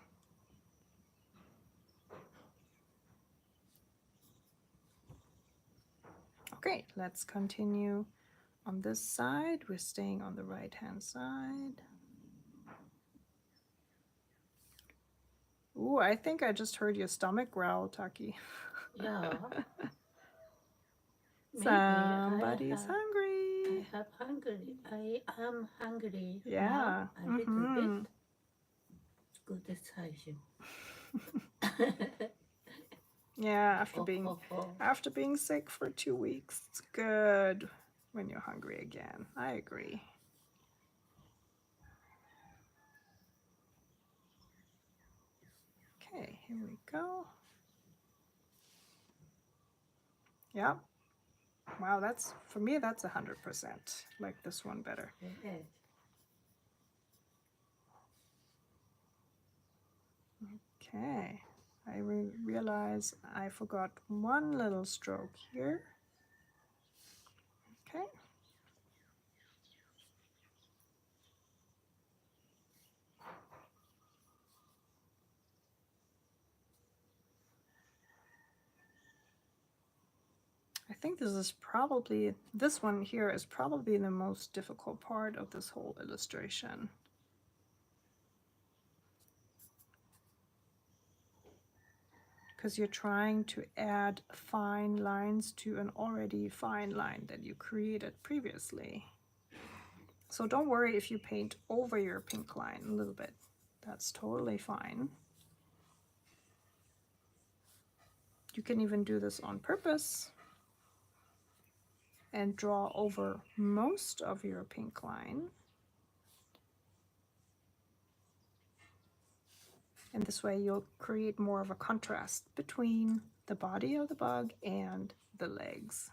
Okay, let's continue on this side. We're staying on the right hand side. Ooh, I think I just heard your stomach growl, Taki. Yeah. Somebody's hungry. I am hungry Yeah. now a little bit. Good size. Yeah, after being sick for 2 weeks, it's good when you're hungry again. I agree. Okay, here we go. Yep. Wow, for me, that's 100%. Like this one better. Yes. Okay, I realize I forgot one little stroke here. Okay. I think this one here is probably the most difficult part of this whole illustration. Because you're trying to add fine lines to an already fine line that you created previously. So don't worry if you paint over your pink line a little bit. That's totally fine. You can even do this on purpose and draw over most of your pink line. And this way you'll create more of a contrast between the body of the bug and the legs.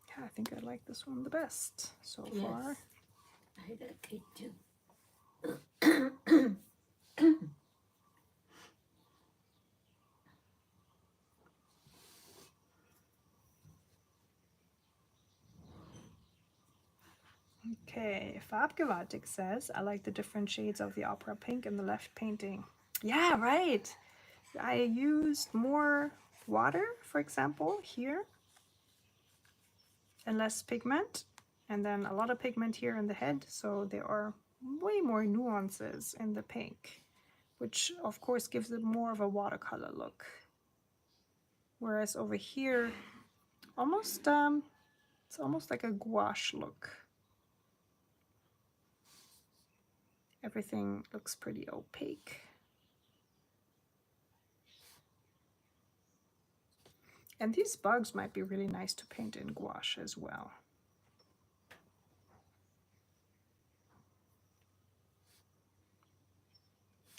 Yeah, I think I like this one the best so far. I like it too. Okay, Farbgewaltig says, I like the different shades of the opera pink in the left painting. Yeah, right. I used more water, for example, here, and less pigment, and then a lot of pigment here in the head, so there are way more nuances in the pink, which of course gives it more of a watercolor look. Whereas over here, it's almost like a gouache look. everything looks pretty opaque. And these bugs might be really nice to paint in gouache as well.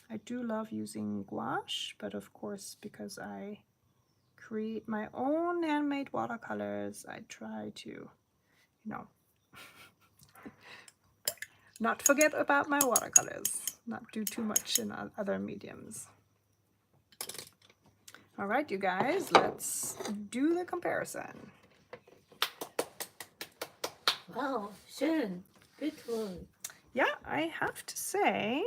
I do love using gouache, but of course, because I create my own handmade watercolors, I try to, you know, not forget about my watercolors, not do too much in other mediums. All right, you guys, let's do the comparison. Wow, schön. Beautiful. Yeah, I have to say,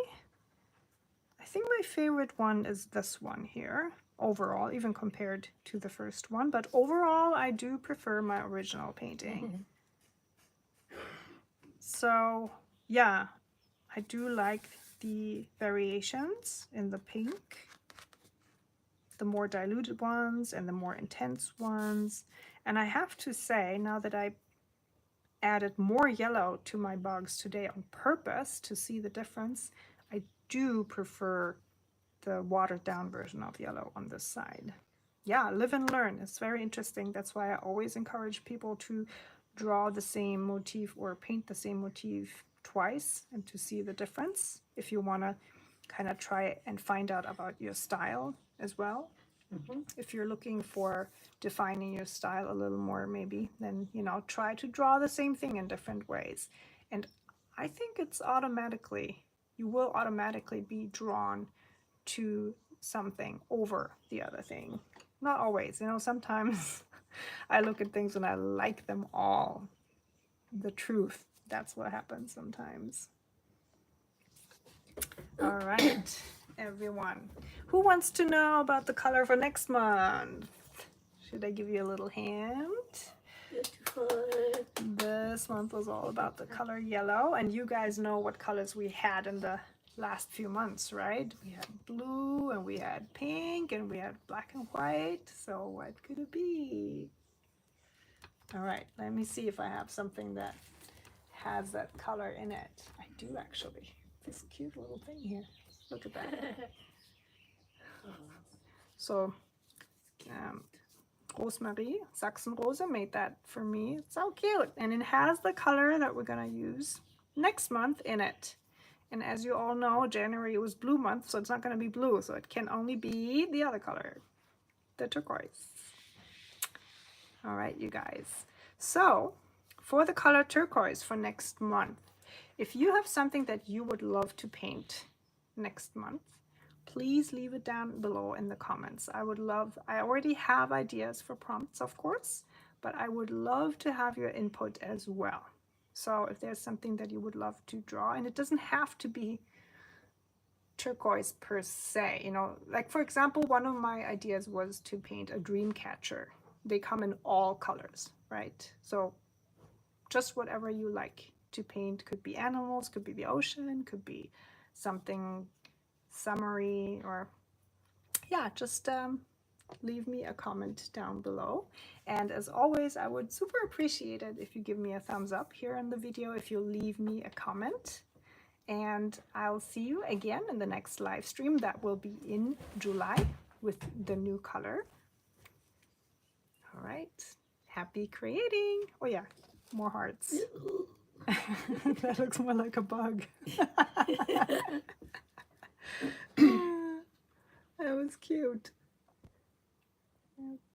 I think my favorite one is this one here, overall, even compared to the first one. But overall, I do prefer my original painting. So, yeah, I do like the variations in the pink, the more diluted ones and the more intense ones. And I have to say, now that I added more yellow to my bugs today on purpose to see the difference, I do prefer the watered down version of yellow on this side. Yeah, live and learn. It's very interesting. That's why I always encourage people to draw the same motif or paint the same motif twice and to see the difference if you want to kind of try and find out about your style as well. If you're looking for defining your style a little more, maybe, then, you know, try to draw the same thing in different ways. And I think it's automatically, you will automatically be drawn to something over the other thing. Not always, you know, sometimes I look at things and I like them all. The truth, that's what happens sometimes. All right, everyone. Who wants to know about the color for next month? Should I give you a little hint? Beautiful. This month was all about the color yellow, and you guys know what colors we had in the last few months, right? We had blue and we had pink and we had black and white. So what could it be? All right, let me see if I have something that has that color in it. I do actually. This cute little thing here. Look at that. So, Rosemarie, Sachsenrose, made that for me. It's so cute. And it has the color that we're going to use next month in it. And as you all know, January was blue month, so it's not going to be blue. So it can only be the other color, the turquoise. All right, you guys. So for the color turquoise for next month, if you have something that you would love to paint next month, please leave it down below in the comments. I already have ideas for prompts, of course, but I would love to have your input as well. So if there's something that you would love to draw, and it doesn't have to be turquoise per se, you know, like for example, one of my ideas was to paint a dream catcher. They come in all colors, right? So just whatever you like to paint. Could be animals, could be the ocean, could be something summery, or yeah, just leave me a comment down below. And as always, I would super appreciate it if you give me a thumbs up here in the video, if you leave me a comment. And I'll see you again in the next live stream that will be in July with the new color. All right, happy creating. Oh yeah, more hearts. That looks more like a bug. That was cute.